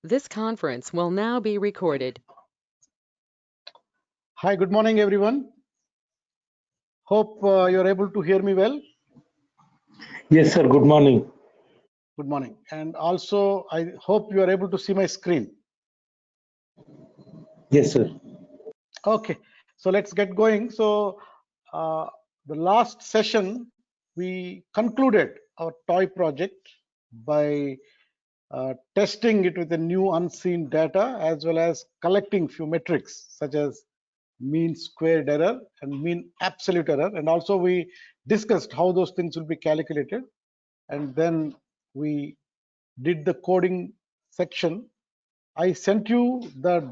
This conference will now be recorded. Hi, good morning, everyone. Hope you're able to hear me well. Yes, sir. Good morning. Good morning. And also, I hope you are able to see my screen. Yes, sir. Okay, so let's get going. So, the last session, we concluded our toy project by testing it with a new unseen data as well as collecting few metrics such as mean squared error and mean absolute error. And also we discussed how those things will be calculated. And then we did the coding section. I sent you the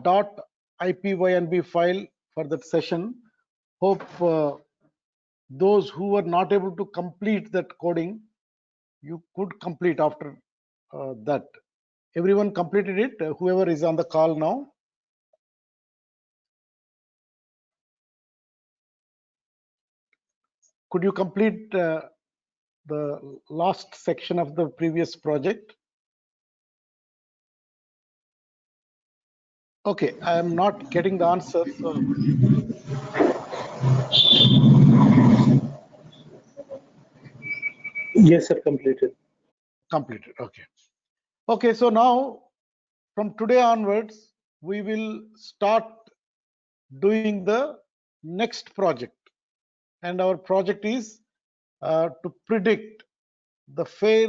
.ipynb file for that session. Hope those who were not able to complete that coding, you could complete after that. Everyone completed it, whoever is on the call now. Could you complete the last section of the previous project? Okay, I am not getting the answer. So Yes, sir. Completed. completed. Okay. Okay, so now from today onwards, we will start doing the next project. And our project is to predict the fair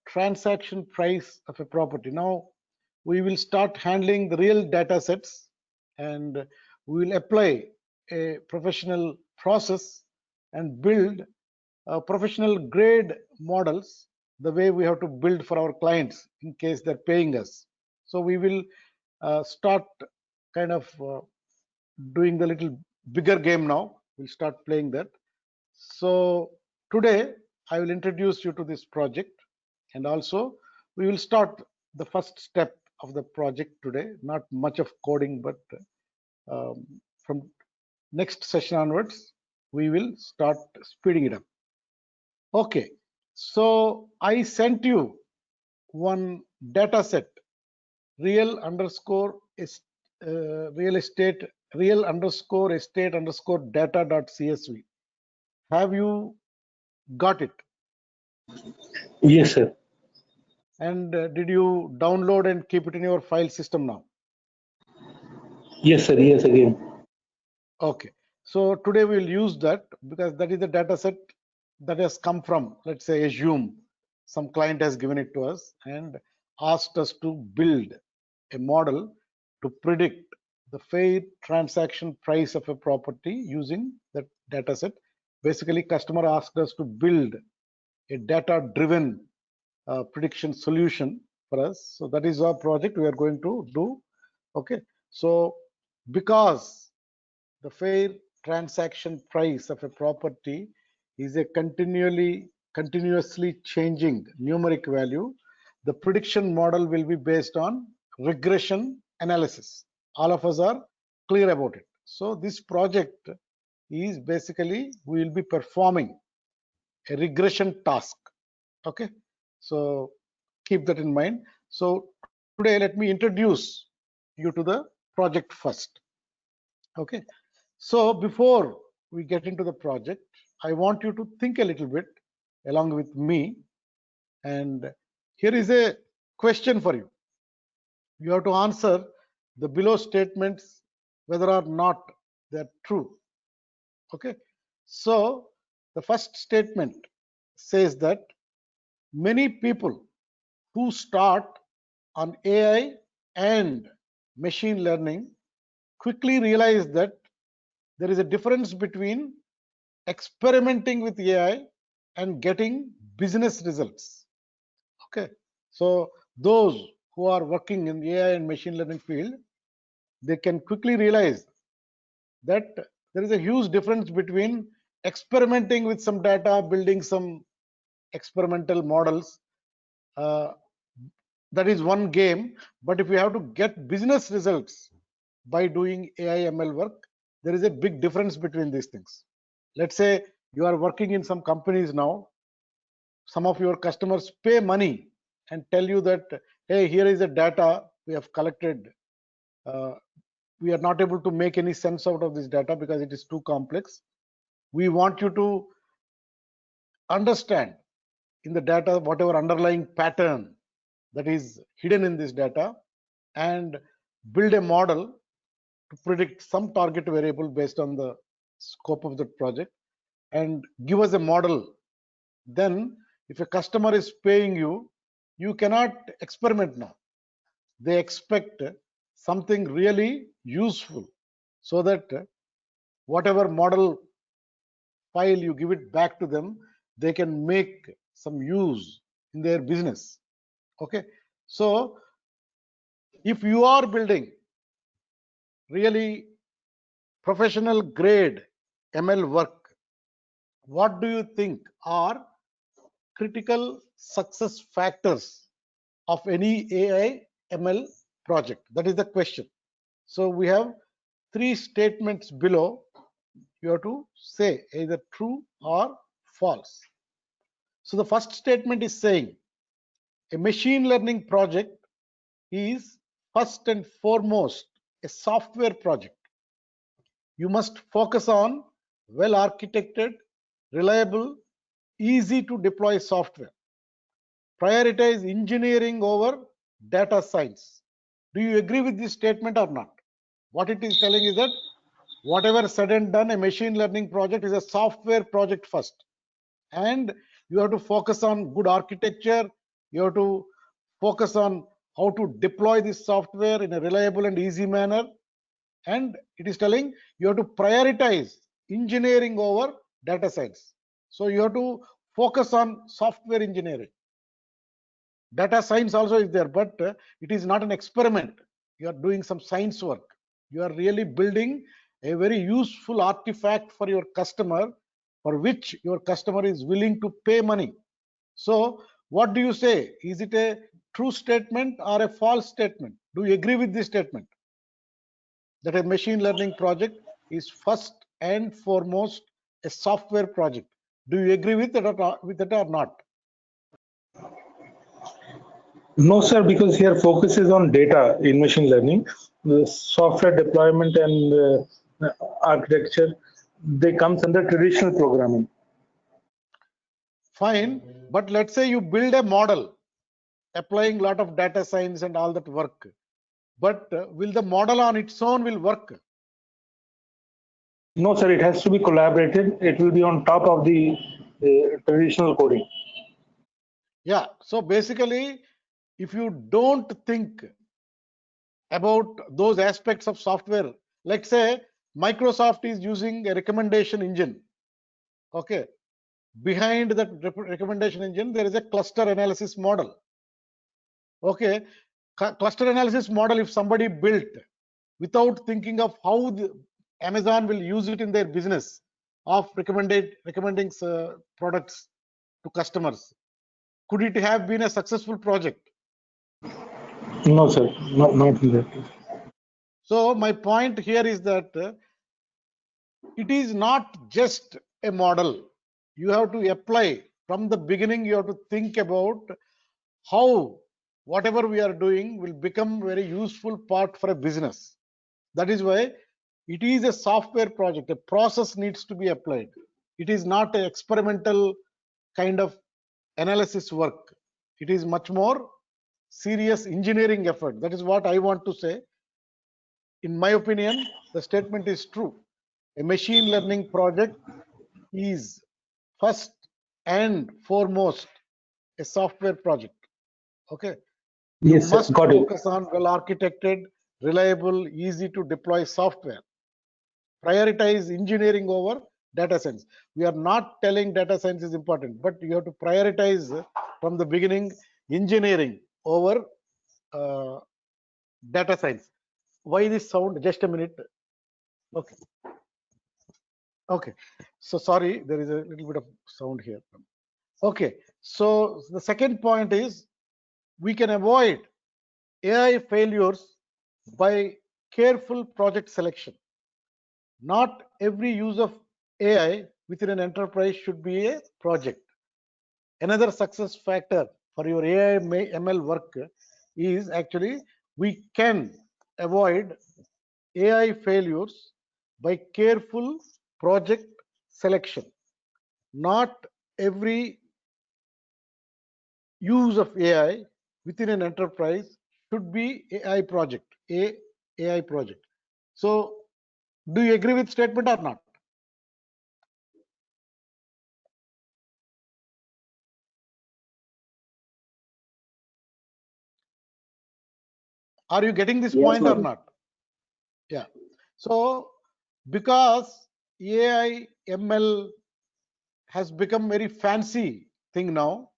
transaction price of a property. Now, we will start handling the real data sets and we will apply a professional process and build professional grade models the way we have to build for our clients in case they're paying us. So we will start kind of doing the little bigger game now. We'll start playing that. So today I will introduce you to this project and also we will start the first step of the project today. Not much of coding, but from next session onwards, we will start speeding it up. Okay, so I sent you one data set, real underscore estate underscore data.csv. Have you got it? Yes, sir. And did you download and keep it in your file system now? Yes, sir. Yes, again. Okay, so today we will use that because that is the data set that has come from, let's say, assume some client has given it to us and asked us to build a model to predict the fair transaction price of a property using that data set. Basically, customer asked us to build a data driven prediction solution for us. So that is our project we are going to do. Okay, so because the fair transaction price of a property is a continuously changing numeric value, the prediction model will be based on regression analysis. All of us are clear about it. So this project is basically we will be performing a regression task. Okay, so keep that in mind. So today let me introduce you to the project first. Okay, so before we get into the project, I want you to think a little bit along with me. And here is a question for you. You have to answer the below statements whether or not they're true. Okay, so the first statement says that many people who start on AI and machine learning quickly realize that there is a difference between experimenting with AI and getting business results. Okay, so those who are working in the AI and machine learning field, they can quickly realize that there is a huge difference between experimenting with some data, building some experimental models. That is one game, but if we have to get business results by doing AI ML work, there is a big difference between these things. Let's say you are working in some companies now, some of your customers pay money and tell you that, hey, here is the data we have collected. We are not able to make any sense out of this data because it is too complex. We want you to understand in the data whatever underlying pattern that is hidden in this data and build a model to predict some target variable based on the scope of the project and give us a model. Then if a customer is paying you, you cannot experiment now. They expect something really useful, so that whatever model file you give it back to them, they can make some use in their business. Okay, so if you are building really professional grade ML work, what do you think are critical success factors of any AI ML project? That is the question. So we have 3 statements below. You have to say either true or false. So the first statement is saying a machine learning project is first and foremost a software project. You must focus on well architected, reliable, easy to deploy software. Prioritize engineering over data science. Do you agree with this statement or not? What it is telling is that whatever said and done, a machine learning project is a software project first. And you have to focus on good architecture. You have to focus on how to deploy this software in a reliable and easy manner. And it is telling you have to prioritize engineering over data science. So you have to focus on software engineering. Data science also is there, but it is not an experiment. You are doing some science work. You are really building a very useful artifact for your customer, for which your customer is willing to pay money. So what do you say? Is it a true statement or a false statement? Do you agree with this statement, that a machine learning project is first and foremost a software project? Do you agree with that or not? No, sir, because here focus is on data in machine learning. The software deployment and architecture, they comes under traditional programming. Fine, but let's say you build a model applying a lot of data science and all that work, but will the model on its own will work? No, sir, it has to be collaborated. It will be on top of the traditional coding. Yeah, so basically if you don't think about those aspects of software, like say Microsoft is using a recommendation engine. Okay, behind that recommendation engine there is a cluster analysis model. Okay, cluster analysis model if somebody built without thinking of how Amazon will use it in their business of recommending products to customers, could it have been a successful project? No, sir, not in that case. So my point here is that it is not just a model. You have to apply from the beginning. You have to think about how whatever we are doing will become very useful part for a business. That is why it is a software project. A process needs to be applied. It is not an experimental kind of analysis work. It is much more serious engineering effort. That is what I want to say. In my opinion, the statement is true. A machine learning project is first and foremost a software project. Okay. You Yes, sir, must got it. focus on well architected, reliable, easy to deploy software. Prioritize engineering over data science. We are not telling data science is important, but you have to prioritize from the beginning engineering over uh, data science. Why this sound? Just a minute. Okay. Okay. So sorry, there is a little bit of sound here. Okay. So the second point is we can avoid AI failures by careful project selection. Not every use of AI within an enterprise should be a project. Another success factor for your AI ML work is actually we can avoid AI failures by careful project selection. Not every use of AI within an enterprise should be AI project. So, do you agree with statement or not? Are you getting this Yes, point or sir. not? Yeah. So, because AI ML has become very fancy thing now,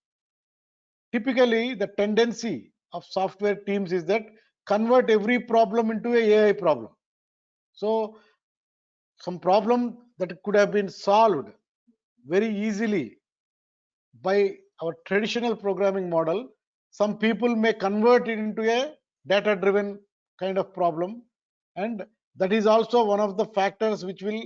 typically the tendency of software teams is that convert every problem into a AI problem. So some problem that could have been solved very easily by our traditional programming model, some people may convert it into a data driven kind of problem, and that is also one of the factors which will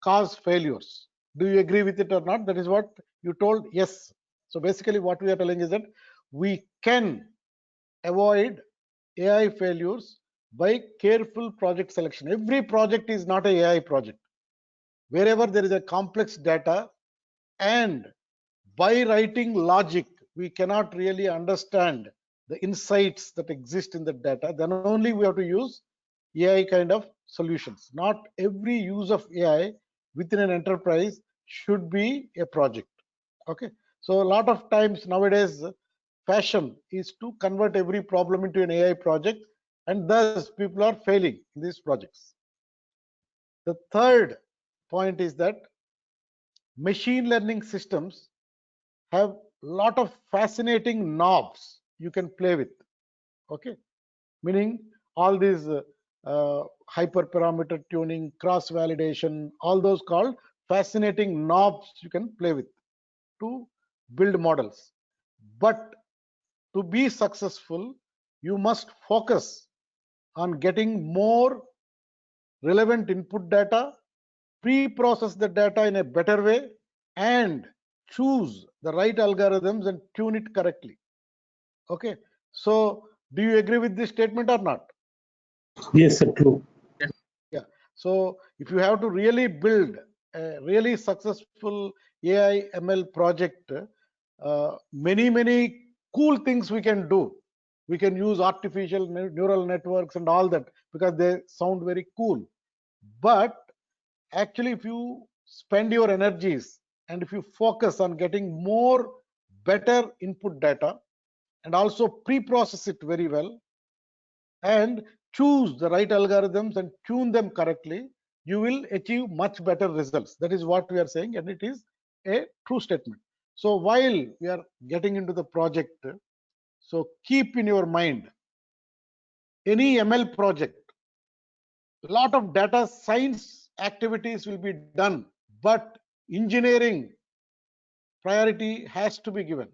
cause failures. Do you agree with it or not? That is what you told. Yes. So basically what we are telling is that we can avoid AI failures by careful project selection. Every project is not a AI project. Wherever there is a complex data, and by writing logic, we cannot really understand the insights that exist in the data, then only we have to use AI kind of solutions. Not every use of AI within an enterprise should be a project. Okay. So a lot of times nowadays, fashion is to convert every problem into an AI project, and thus people are failing in these projects. The third point is that machine learning systems have lot of fascinating knobs you can play with. Okay, meaning all these hyperparameter tuning, cross validation, all those called fascinating knobs you can play with to build models. But to be successful, you must focus on getting more relevant input data, pre-process the data in a better way, and choose the right algorithms and tune it correctly. Okay. So do you agree with this statement or not? Yes, sir. True. Yeah. So if you have to really build a really successful AI ML project, many cool things we can do. We can use artificial neural networks and all that because they sound very cool. But actually, if you spend your energies and if you focus on getting more better input data and also pre-process it very well and choose the right algorithms and tune them correctly, you will achieve much better results. That is what we are saying, and it is a true statement. So while we are getting into the project, so keep in your mind any ML project, a lot of data science activities will be done, but engineering priority has to be given.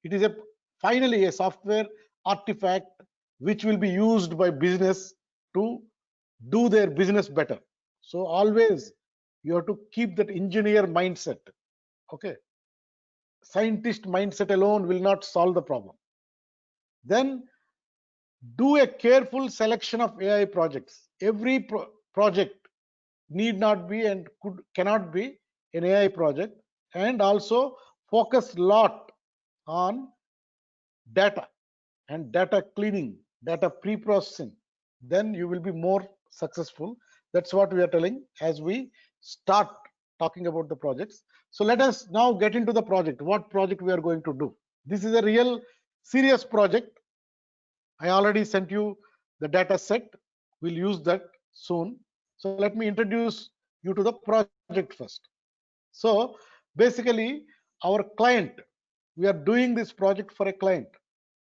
It is a finally a software artifact which will be used by business to do their business better. So always you have to keep that engineer mindset. Okay. Scientist mindset alone will not solve the problem. Then do a careful selection of AI projects. Every project need not be and cannot be an AI project, and also focus lot on data and data cleaning, data pre-processing. Then you will be more successful. That's what we are telling as we start talking about the projects. So let us now get into the project. What project we are going to do? This is a real serious project. I already sent you the data set. We'll use that soon. So let me introduce you to the project first. So basically, our client, we are doing this project for a client.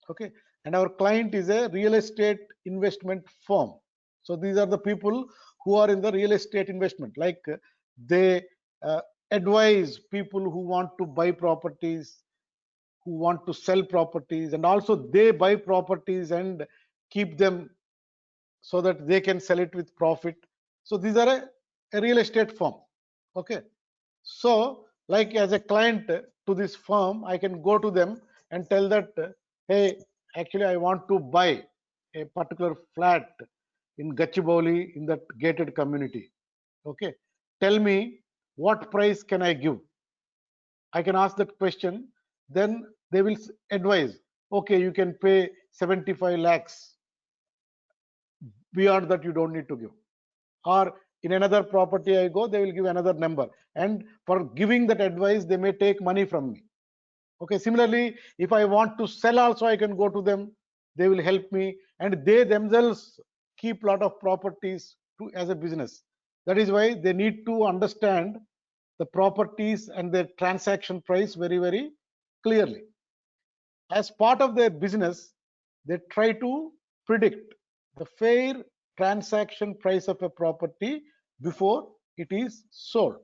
Okay. And our client is a real estate investment firm. So these are the people who are in the real estate investment, like they advise people who want to buy properties, who want to sell properties, and also they buy properties and keep them so that they can sell it with profit. So these are a real estate firm. Okay. So like as a client to this firm, I can go to them and tell that, hey, actually I want to buy a particular flat in Gachibowli in that gated community. Okay, tell me what price can I give? I can ask that question. Then they will advise, okay, you can pay 75 lakhs. Beyond that, you don't need to give. Or in another property I go, they will give another number. And for giving that advice, they may take money from me. Okay, similarly, if I want to sell also, I can go to them. They will help me, and they themselves keep a lot of properties to as a business. That is why they need to understand the properties and their transaction price very, very clearly. As part of their business, they try to predict the fair transaction price of a property before it is sold.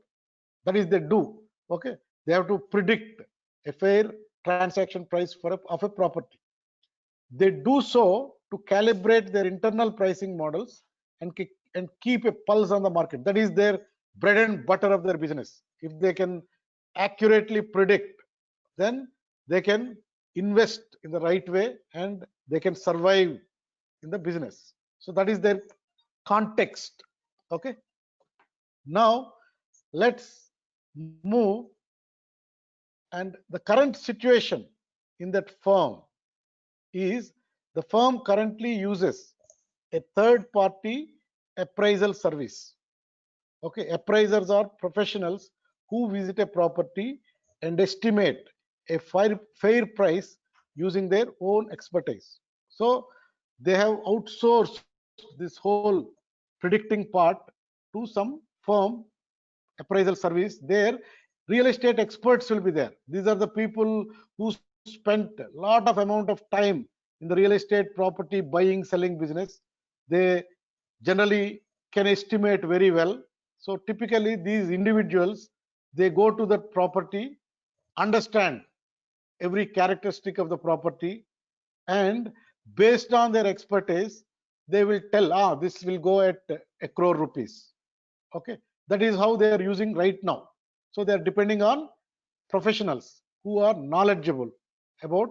That is, they do. Okay, they have to predict a fair transaction price of a property. They do so to calibrate their internal pricing models and keep a pulse on the market. That is their bread and butter of their business. If they can accurately predict, then they can invest in the right way and they can survive in the business. So that is their context. Okay, now let's move. And the current situation in that firm is the firm currently uses a third party appraisal service. Okay, appraisers are professionals who visit a property and estimate a fair price using their own expertise. So they have outsourced this whole predicting part to some firm appraisal service. There real estate experts will be there. These are the people who spent a lot of amount of time in the real estate property buying selling business. They generally can estimate very well. So typically these individuals, they go to the property, understand every characteristic of the property, and based on their expertise, they will tell, this will go at a crore rupees. Okay, that is how they are using right now. So they are depending on professionals who are knowledgeable about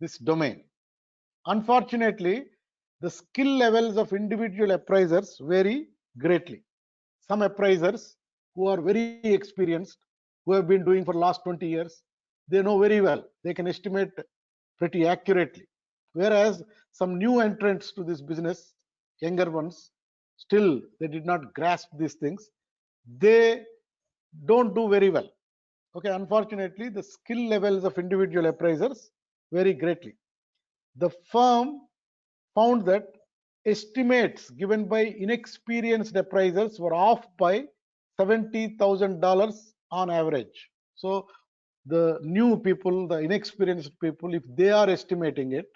this domain. Unfortunately, the skill levels of individual appraisers vary greatly. Some appraisers who are very experienced, who have been doing for the last 20 years, they know very well. They can estimate pretty accurately. Whereas some new entrants to this business, younger ones, still they did not grasp these things. They don't do very well. Okay, unfortunately, the skill levels of individual appraisers vary greatly. The firm found that estimates given by inexperienced appraisers were off by $70,000 on average. So the new people, the inexperienced people, if they are estimating it,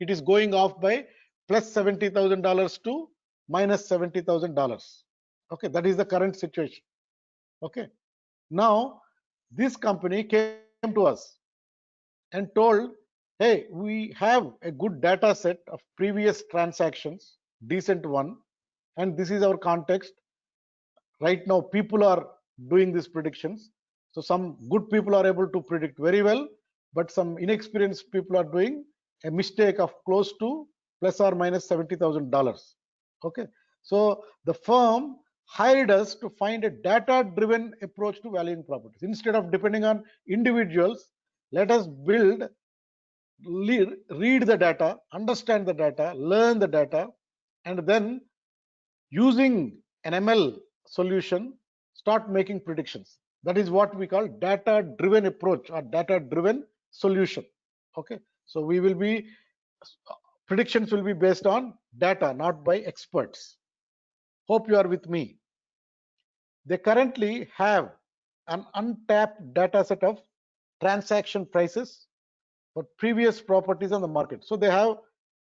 it is going off by plus $70,000 to minus $70,000. Okay, that is the current situation. Okay, now this company came to us and told, hey, we have a good data set of previous transactions, decent one, and this is our context. Right now people are doing these predictions. So some good people are able to predict very well, but some inexperienced people are doing a mistake of close to plus or minus $70,000. Okay, so the firm hired us to find a data-driven approach to valuing properties. Instead of depending on individuals, let us read the data, understand the data, learn the data, and then using an ML solution, start making predictions. That is what we call data-driven approach or data-driven solution. Okay, so predictions will be based on data, not by experts. Hope you are with me. They currently have an untapped data set of transaction prices for previous properties on the market. So they have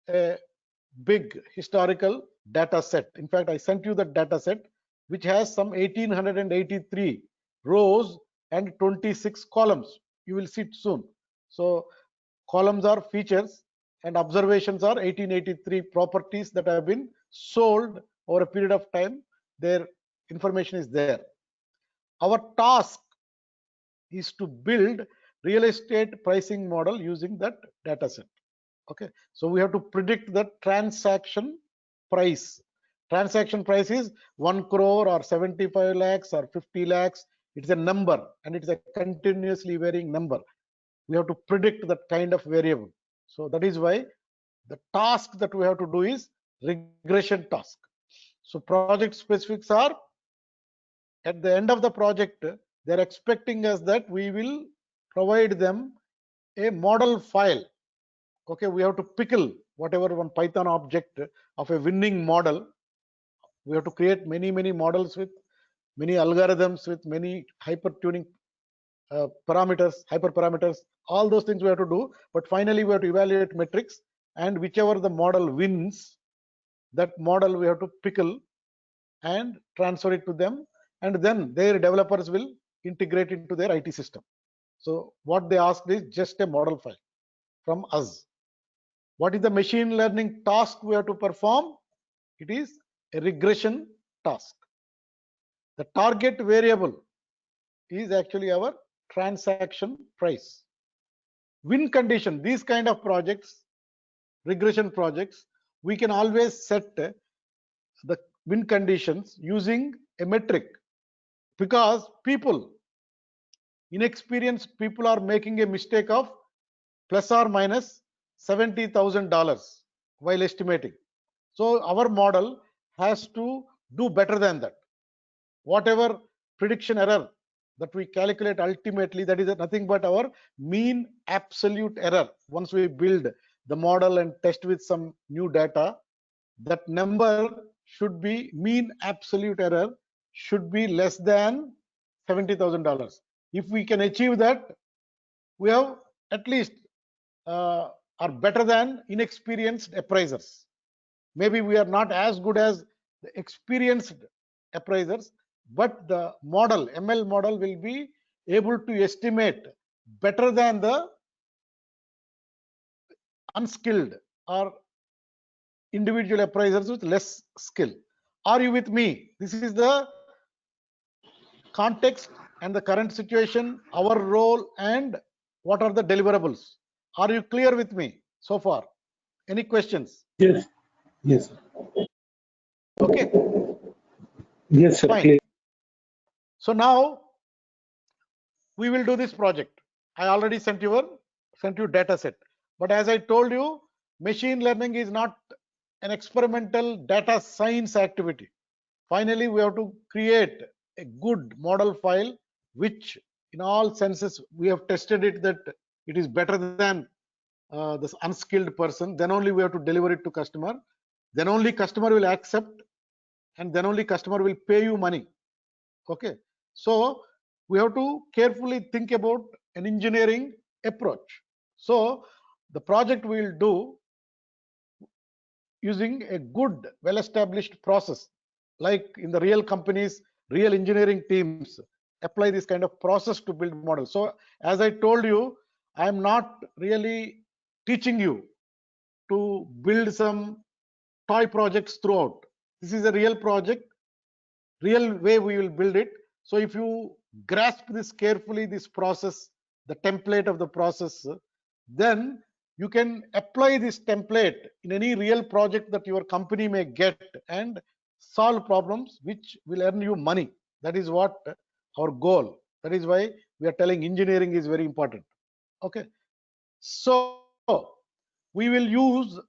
a big historical data set. In fact, I sent you the data set, which has some 1883 rows and 26 columns. You will see it soon. So columns are features and observations are 1883 properties that have been sold over a period of time. Their information is there. Our task is to build real estate pricing model using that data set. Okay, so we have to predict the transaction price. Transaction price is 1 crore or 75 lakhs or 50 lakhs. It's a number and it's a continuously varying number. We have to predict that kind of variable. So that is why the task that we have to do is regression task. So project specifics are at the end of the project, they're expecting us that we will provide them a model file. Okay, we have to pickle whatever one Python object of a winning model. We have to create many models with many algorithms, with many hyper tuning parameters, hyperparameters, all those things we have to do. But finally, we have to evaluate metrics, and whichever the model wins, that model we have to pickle and transfer it to them, and then their developers will integrate into their IT system. So what they asked is just a model file from us. What is the machine learning task we have to perform? It is a regression task. The target variable is actually our transaction price. Win condition, these kind of projects, regression projects, we can always set the win conditions using a metric, because inexperienced people are making a mistake of plus or minus $70,000 while estimating. So our model has to do better than that. Whatever prediction error that we calculate, ultimately that is nothing but our mean absolute error. Once we build the model and test with some new data, that number should be, mean absolute error should be less than $70,000. If we can achieve that, we have at least are better than inexperienced appraisers. Maybe we are not as good as the experienced appraisers, but the model, ML model, will be able to estimate better than the unskilled or individual appraisers with less skill. Are you with me? This is the context and the current situation, our role, and what are the deliverables. Are you clear with me so far? Any questions? Yes. Yes. Okay. Yes, sir. Fine. Clear. So now we will do this project. I already sent you data set. But as I told you, machine learning is not an experimental data science activity. Finally, we have to create a good model file, which in all senses we have tested it that it is better than this unskilled person. Then only we have to deliver it to customer. Then only customer will accept, and then only customer will pay you money. Okay, so we have to carefully think about an engineering approach. So the project we will do using a good, well-established process, like in the real companies, real engineering teams apply this kind of process to build models. So as I told you, I am not really teaching you to build some toy projects throughout. This is a real project, real way we will build it. So if you grasp this carefully, this process, the template of the process, then you can apply this template in any real project that your company may get and solve problems which will earn you money. That is what our goal. That is why we are telling engineering is very important. Okay, so we will use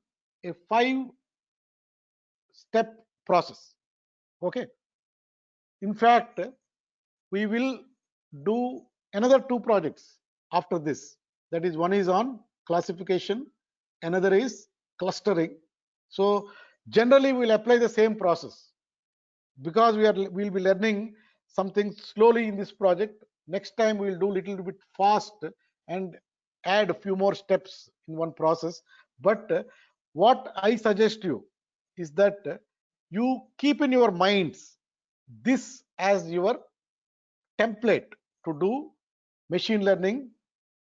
a 5-step process. Okay, in fact, we will do another 2 projects after this. That is, one is on classification, another is clustering. So generally we'll apply the same process, because we'll be learning something slowly in this project. Next time we'll do little bit fast and add a few more steps in one process. But what I suggest you is that you keep in your minds this as your template to do machine learning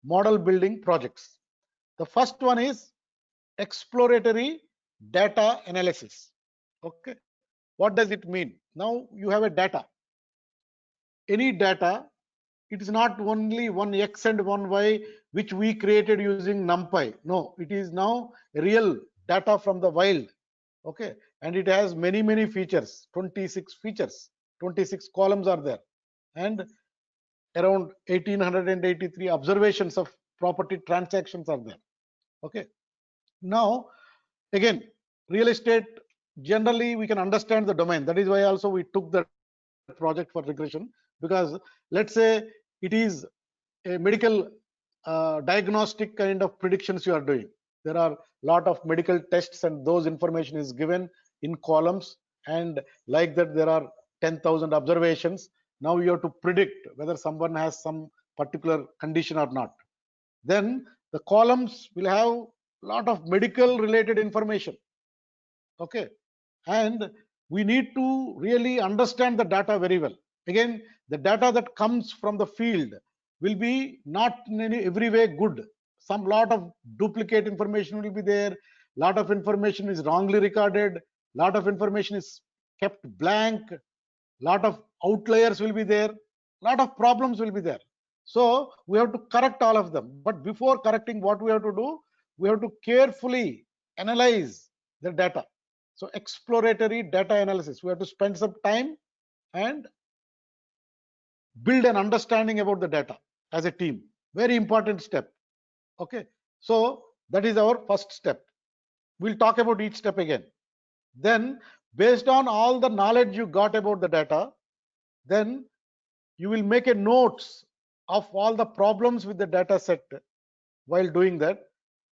model building projects. The first one is exploratory data analysis. Okay, what does it mean? Now you have a data. Any data it is not only one X and one Y which we created using NumPy. No, it is now real data from the wild. Okay, and it has many features, 26 features, 26 columns are there, and around 1883 observations of property transactions are there. Okay, now again, real estate, generally we can understand the domain. That is why also we took that project for regression, because let's say it is a medical diagnostic kind of predictions you are doing. There are lot of medical tests and those information is given in columns, and like that there are 10,000 observations. Now you have to predict whether someone has some particular condition or not. Then the columns will have lot of medical related information. Okay, and we need to really understand the data very well. Again, the data that comes from the field will be not in every way good. Some lot of duplicate information will be there, lot of information is wrongly recorded, lot of information is kept blank, lot of outliers will be there, lot of problems will be there. So we have to correct all of them. But before correcting, what we have to do, we have to carefully analyze the data. So exploratory data analysis, we have to spend some time and build an understanding about the data as a team. Very important step. Okay, so that is our first step. We'll talk about each step again. Then based on all the knowledge you got about the data, then you will make a notes of all the problems with the data set while doing that,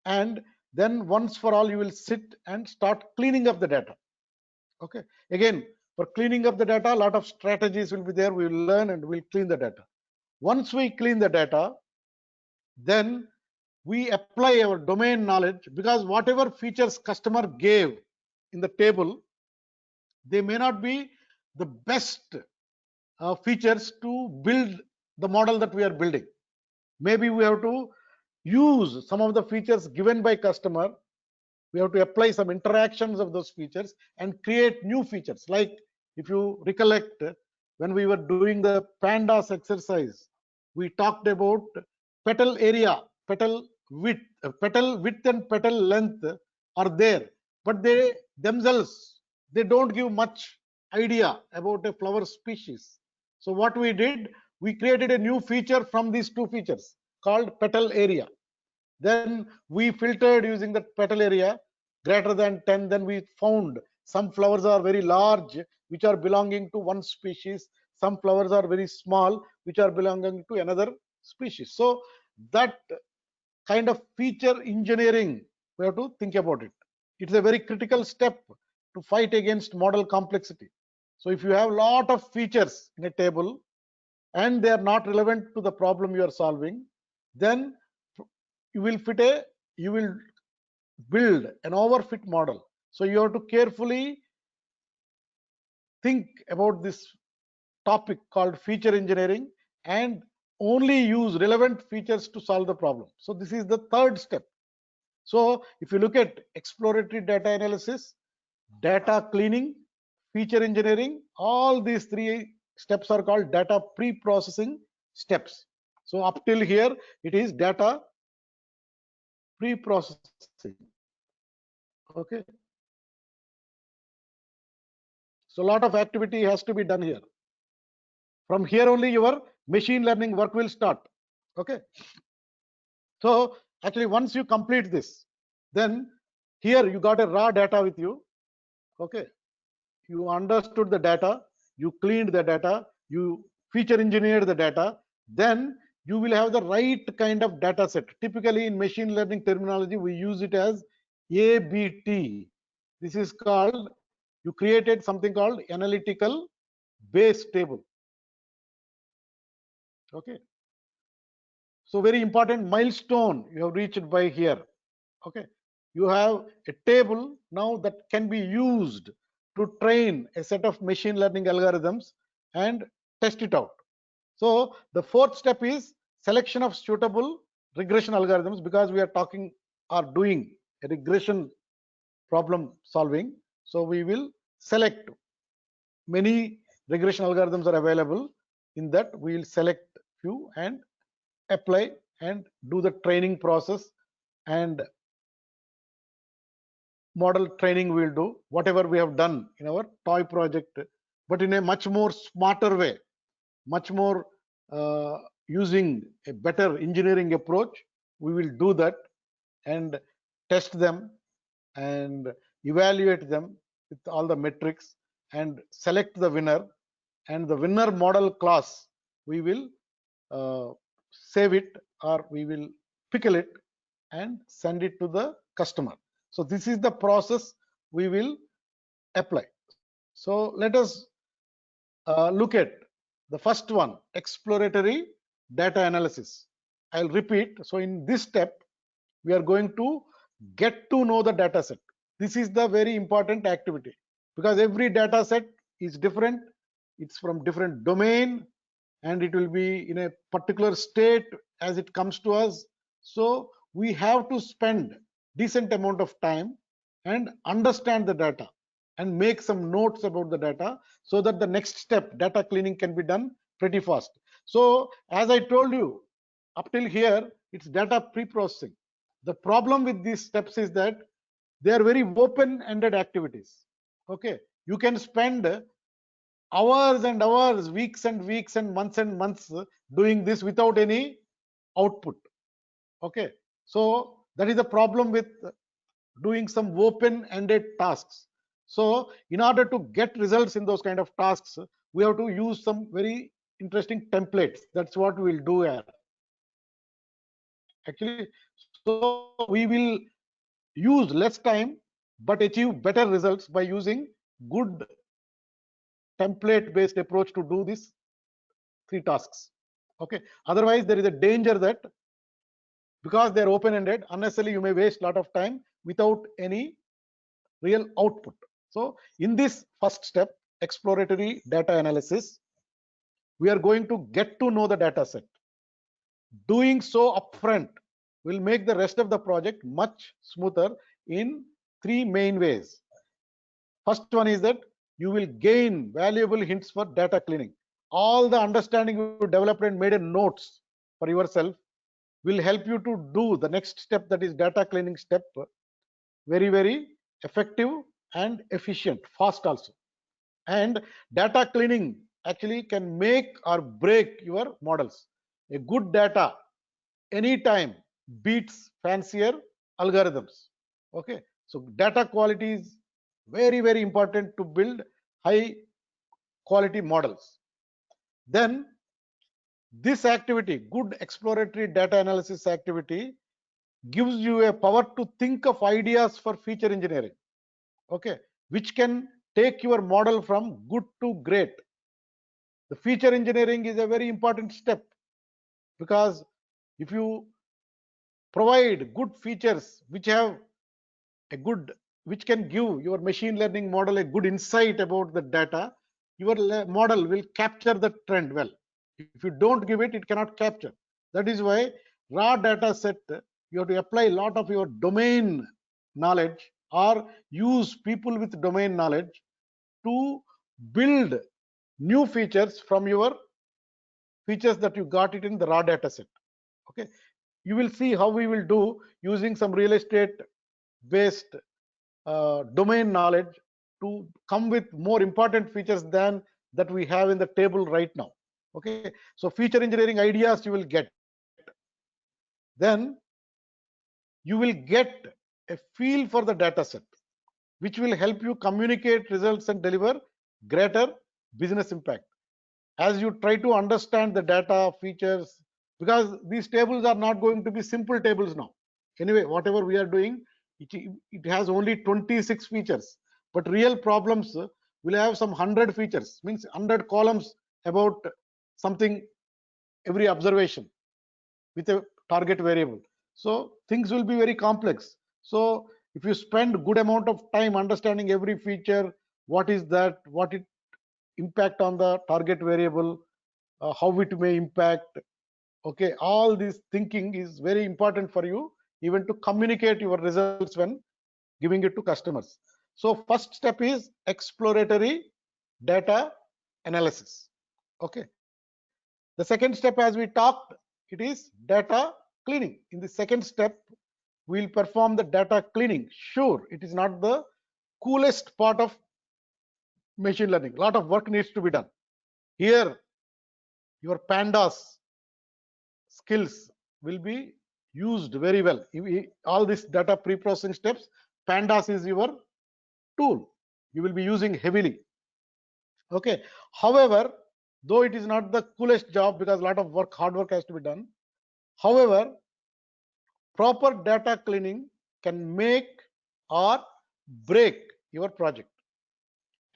and then once for all you will sit and start cleaning up the data. Okay, again, for cleaning up the data, a lot of strategies will be there. We will learn and we'll clean the data. Once we clean the data, then we apply our domain knowledge, because whatever features customer gave in the table, they may not be the best features to build the model that we are building. Maybe we have to use some of the features given by customer. We have to apply some interactions of those features and create new features. Like if you recollect, when we were doing the pandas exercise, we talked about petal area, petal width and petal length are there, but they themselves, they don't give much idea about a flower species. So what we did, we created a new feature from these two features called petal area. Then we filtered using the petal area greater than 10. Then we found some flowers are very large, which are belonging to one species. Some flowers are very small, which are belonging to another species. So that kind of feature engineering, we have to think about it. It's a very critical step to fight against model complexity. So if you have a lot of features in a table and they are not relevant to the problem you are solving, then you will build an overfit model. So you have to carefully think about this topic called feature engineering and only use relevant features to solve the problem. So this is the third step. So if you look at exploratory data analysis, data cleaning, feature engineering, all these three steps are called data pre-processing steps. So up till here, it is data pre-processing. Okay. So a lot of activity has to be done here. From here only your machine learning work will start. Okay. So actually once you complete this, then here you got a raw data with you. Okay. You understood the data, you cleaned the data, you feature engineered the data, then you will have the right kind of data set. Typically in machine learning terminology, we use it as ABT. This is called, you created something called analytical base table. Okay. So very important milestone you have reached by here. Okay. You have a table now that can be used to train a set of machine learning algorithms and test it out. So the fourth step is selection of suitable regression algorithms, because we are talking or doing a regression problem solving. So we will select many regression algorithms are available. In that we will select you and apply and do the training process, and model training we'll do whatever we have done in our toy project, but in a much more smarter way, much more using a better engineering approach. We will do that and test them and evaluate them with all the metrics and select the winner, and the winner model class we will save it, or we will pickle it and send it to the customer. So this is the process we will apply. So let us look at the first one, exploratory data analysis. I'll repeat. So in this step, we are going to get to know the data set. This is the very important activity, because every data set is different. It's from different domain, and it will be in a particular state as it comes to us. So we have to spend decent amount of time and understand the data and make some notes about the data, so that the next step, data cleaning, can be done pretty fast. So as I told you, up till here it's data pre-processing. The problem with these steps is that they are very open-ended activities. Okay, you can spend hours and hours, weeks and weeks, and months doing this without any output. Okay, so that is the problem with doing some open-ended tasks. So in order to get results in those kind of tasks, we have to use some very interesting templates. That's what we'll do here actually. So we will use less time but achieve better results by using good template based approach to do these three tasks. Okay, otherwise there is a danger that because they are open ended, unnecessarily you may waste a lot of time without any real output. So in this first step, exploratory data analysis, we are going to get to know the data set. Doing so upfront will make the rest of the project much smoother in three main ways. First one is that you will gain valuable hints for data cleaning. All the understanding you developed and made in notes for yourself will help you to do the next step, that is data cleaning step, very effective and efficient, fast also. And data cleaning actually can make or break your models. A good data anytime beats fancier algorithms. Okay, so data quality is very important to build high quality models. Then this activity, good exploratory data analysis activity, gives you a power to think of ideas for feature engineering. Okay, which can take your model from good to great. The feature engineering is a very important step, because if you provide good features which have a good, which can give your machine learning model a good insight about the data, your model will capture the trend well. If you don't give it, it cannot capture. That is why raw data set, you have to apply a lot of your domain knowledge or use people with domain knowledge to build new features from your features that you got it in the raw data set. Okay, you will see how we will do using some real estate based domain knowledge to come with more important features than that we have in the table right now. Okay, so feature engineering ideas you will get. Then you will get a feel for the data set, which will help you communicate results and deliver greater business impact. As you try to understand the data features, because these tables are not going to be simple tables now. Anyway, whatever we are doing, it has only 26 features, but real problems will have some 100 features, means 100 columns about something, every observation with a target variable. So things will be very complex. So if you spend good amount of time understanding every feature, what is that, what it impact on the target variable, how it may impact, okay, all this thinking is very important for you even to communicate your results when giving it to customers. So first step is exploratory data analysis. Okay, The second step, as we talked, it is data cleaning. In the second step, we'll perform the data cleaning. Sure, it is not the coolest part of machine learning. A lot of work needs to be done. Here, your pandas skills will be used very well. All this data pre-processing steps, pandas is your tool. You will be using heavily. Okay. However, though it is not the coolest job because a lot of work, hard work has to be done. However, proper data cleaning can make or break your project.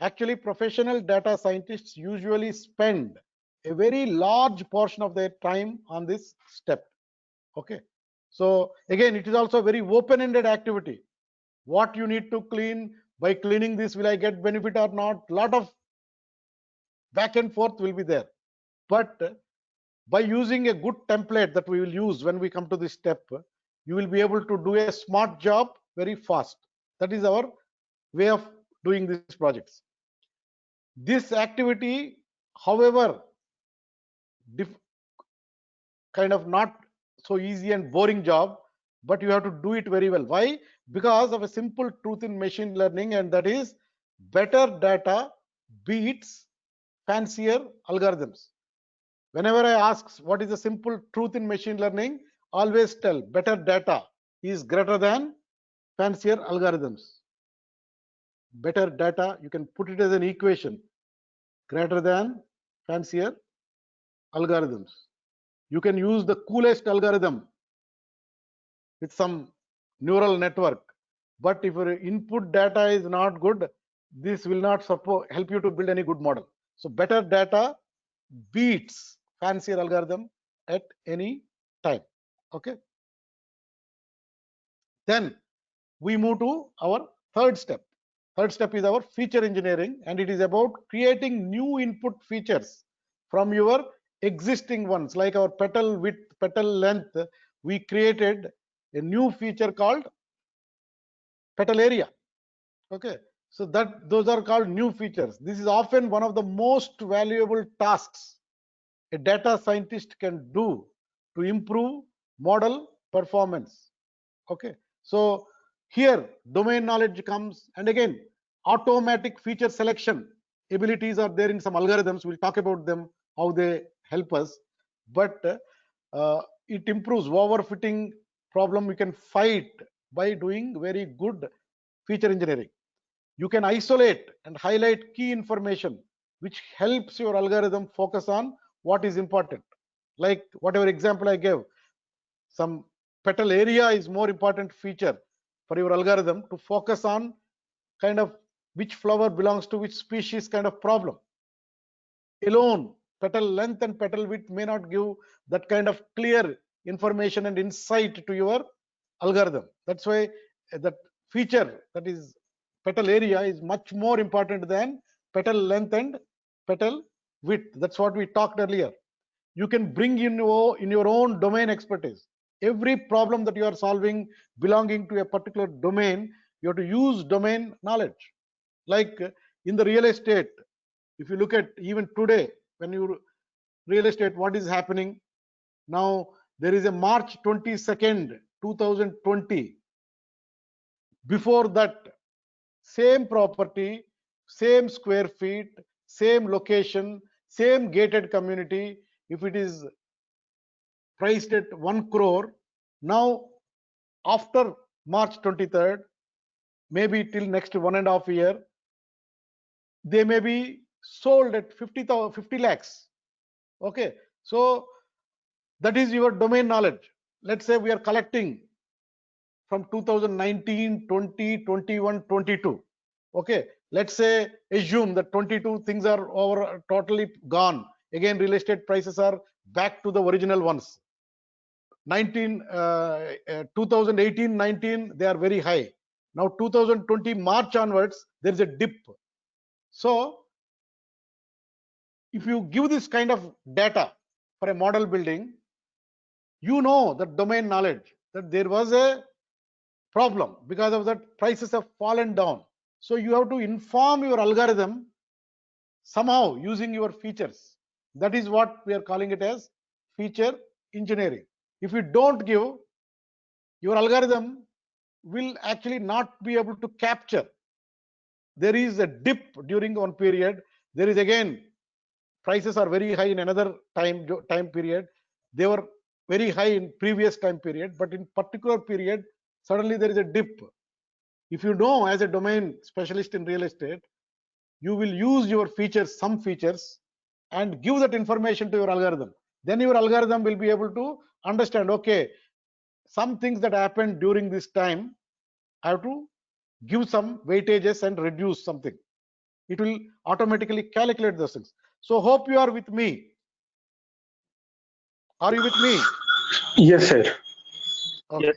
Actually, professional data scientists usually spend a very large portion of their time on this step. Okay. So again, it is also a very open-ended activity. What you need to clean, by cleaning this, will I get benefit or not? A lot of back and forth will be there. But by using a good template that we will use when we come to this step, you will be able to do a smart job very fast. That is our way of doing these projects. This activity, however, kind of not so easy and boring job, but you have to do it very well. Why? Because of a simple truth in machine learning, and that is better data beats fancier algorithms. Whenever I ask what is the simple truth in machine learning, always tell better data is greater than fancier algorithms. Better data, you can put it as an equation, greater than fancier algorithms. You can use the coolest algorithm with some neural network, but if your input data is not good, this will not help you to build any good model. So better data beats fancier algorithm at any time. Okay. Then we move to our third step. Third step is our feature engineering, and it is about creating new input features from your existing ones. Like our petal width, petal length, we created a new feature called petal area. Okay, so those are called new features. This is often one of the most valuable tasks a data scientist can do to improve model performance. Okay, so here domain knowledge comes, and again automatic feature selection abilities are there in some algorithms. We'll talk about them, how they help us, but it improves overfitting problem. We can fight by doing very good feature engineering. You can isolate and highlight key information which helps your algorithm focus on what is important. Like whatever example I gave, some petal area is more important feature for your algorithm to focus on kind of which flower belongs to which species kind of problem. Alone, petal length and petal width may not give that kind of clear information and insight to your algorithm. That's why that feature, that is petal area, is much more important than petal length and petal width. That's what we talked earlier. You can bring in your own domain expertise. Every problem that you are solving belonging to a particular domain, you have to use domain knowledge. Like in the real estate, if you look at even today, when you real estate, what is happening now? There is a March 22nd, 2020. Before that, same property, same square feet, same location, same gated community, if it is priced at 1 crore, now after March 23rd, maybe till next 1.5 years, they may be sold at 50 lakhs. Okay, so that is your domain knowledge. Let's say we are collecting from 2019, 20, 21, 22. Okay, let's say assume that 22 things are over, totally gone. Again, real estate prices are back to the original ones. 2018, 19, they are very high. Now 2020 March onwards, there is a dip. So if you give this kind of data for a model building, you know that domain knowledge, that there was a problem because of that prices have fallen down. So you have to inform your algorithm somehow using your features. That is what we are calling it as feature engineering. If you don't give, your algorithm will actually not be able to capture. There is a dip during one period. There is again prices are very high in another time period. They were very high in previous time period, but in particular period suddenly there is a dip. If you know, as a domain specialist in real estate, you will use your features, some features, and give that information to your algorithm. Then your algorithm will be able to understand, okay, some things that happened during this time, I have to give some weightages and reduce something. It will automatically calculate those things. So hope you are with me. Are you with me? Yes, sir. Okay. Yes.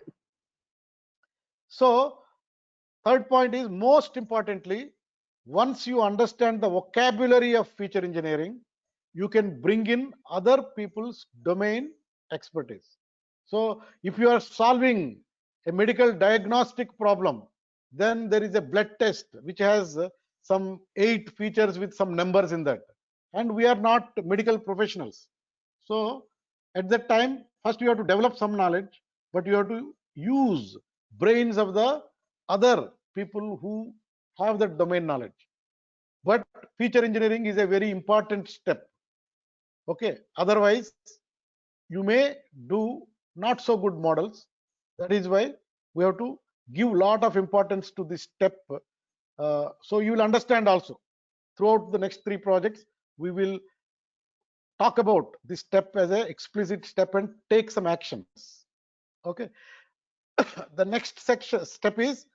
So third point is, most importantly, once you understand the vocabulary of feature engineering, you can bring in other people's domain expertise. So if you are solving a medical diagnostic problem, then there is a blood test which has some 8 features with some numbers in that, and we are not medical professionals. So at that time, first you have to develop some knowledge, but you have to use brains of the other people who have that domain knowledge. But feature engineering is a very important step. Okay, otherwise you may do not so good models. That is why we have to give lot of importance to this step. So you will understand also throughout the next 3 projects, we will talk about this step as an explicit step and take some actions. Okay. The next step is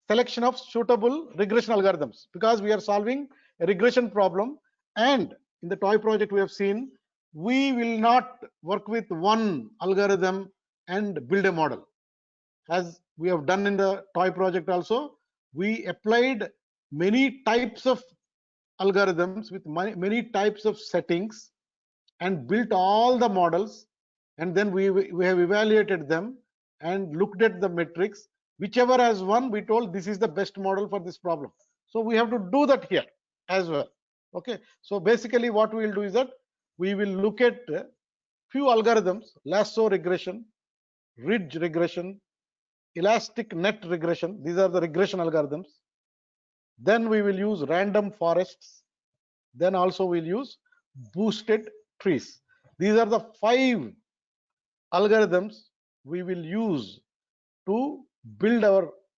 selection of suitable regression algorithms, because we are solving a regression problem, and in the toy project we have seen we will not work with one algorithm and build a model. As we have done in the toy project also, we applied many types of algorithms with many types of settings and built all the models, and then we have evaluated them and looked at the metrics. Whichever has won, we told this is the best model for this problem. So we have to do that here as well. Okay, so basically what we will do is that we will look at few algorithms: lasso regression, ridge regression, elastic net regression. These are the regression algorithms. Then we will use random forests. Then also we'll use boosted trees. These are the 5 algorithms we will use to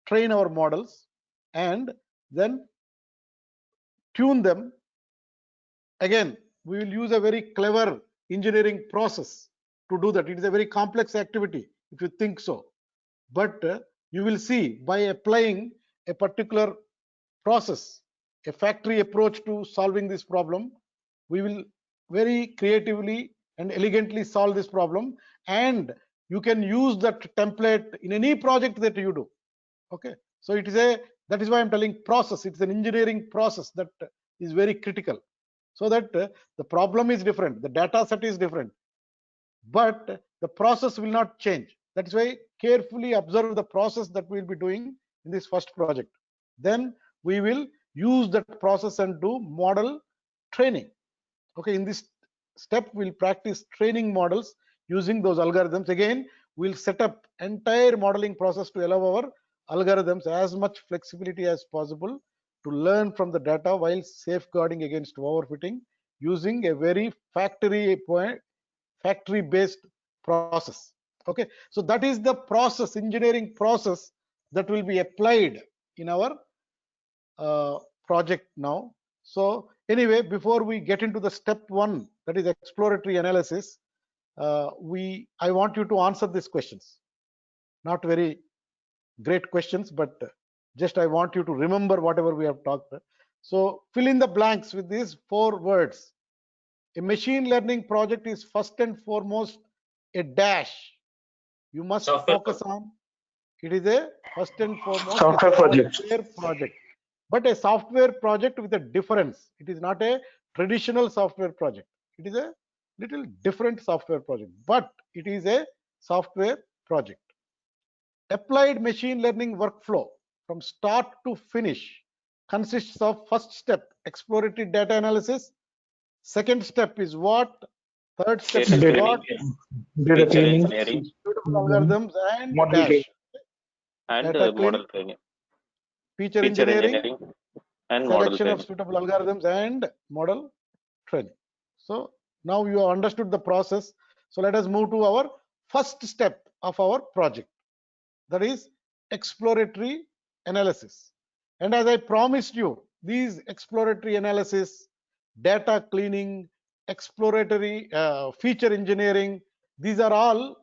train our models and then tune them. Again, we will use a very clever engineering process to do that. It is a very complex activity if you think so, but you will see, by applying a particular process, a factory approach to solving this problem, we will very creatively and elegantly solve this problem, and you can use that template in any project that you do. Okay, so that is why I'm telling process. It's an engineering process that is very critical, so that the problem is different, the data set is different, but the process will not change. That is why carefully observe the process that we'll be doing in this first project. Then we will use that process and do model training. Okay, in this step we'll practice training models using those algorithms. Again, we'll set up entire modeling process to allow our algorithms as much flexibility as possible to learn from the data while safeguarding against overfitting, using a very factory based process. Okay, so that is the process, engineering process, that will be applied in our project now. So anyway, before we get into the step 1, that is exploratory analysis, I want you to answer these questions. Not very great questions, but just I want you to remember whatever we have talked. So fill in the blanks with these 4 words. A machine learning project is first and foremost a dash. You must focus on. It is a first and foremost Software project. software project, but a software project with a difference. It is not a traditional software project. It is a little different software project, but it is a software project. Applied machine learning workflow from start to finish consists of: first step, exploratory data analysis; Second step is what? Third step Data is cleaning, what? Data feature cleaning, engineering, Suitable algorithms and model dash. training. and Data model cleaning, training. feature Feature engineering, engineering and model selection of training. suitable algorithms and model training. So now you have understood the process. So let us move to our first step of our project, that is exploratory analysis. And as I promised you, these exploratory analysis, data cleaning, exploratory feature engineering, these are all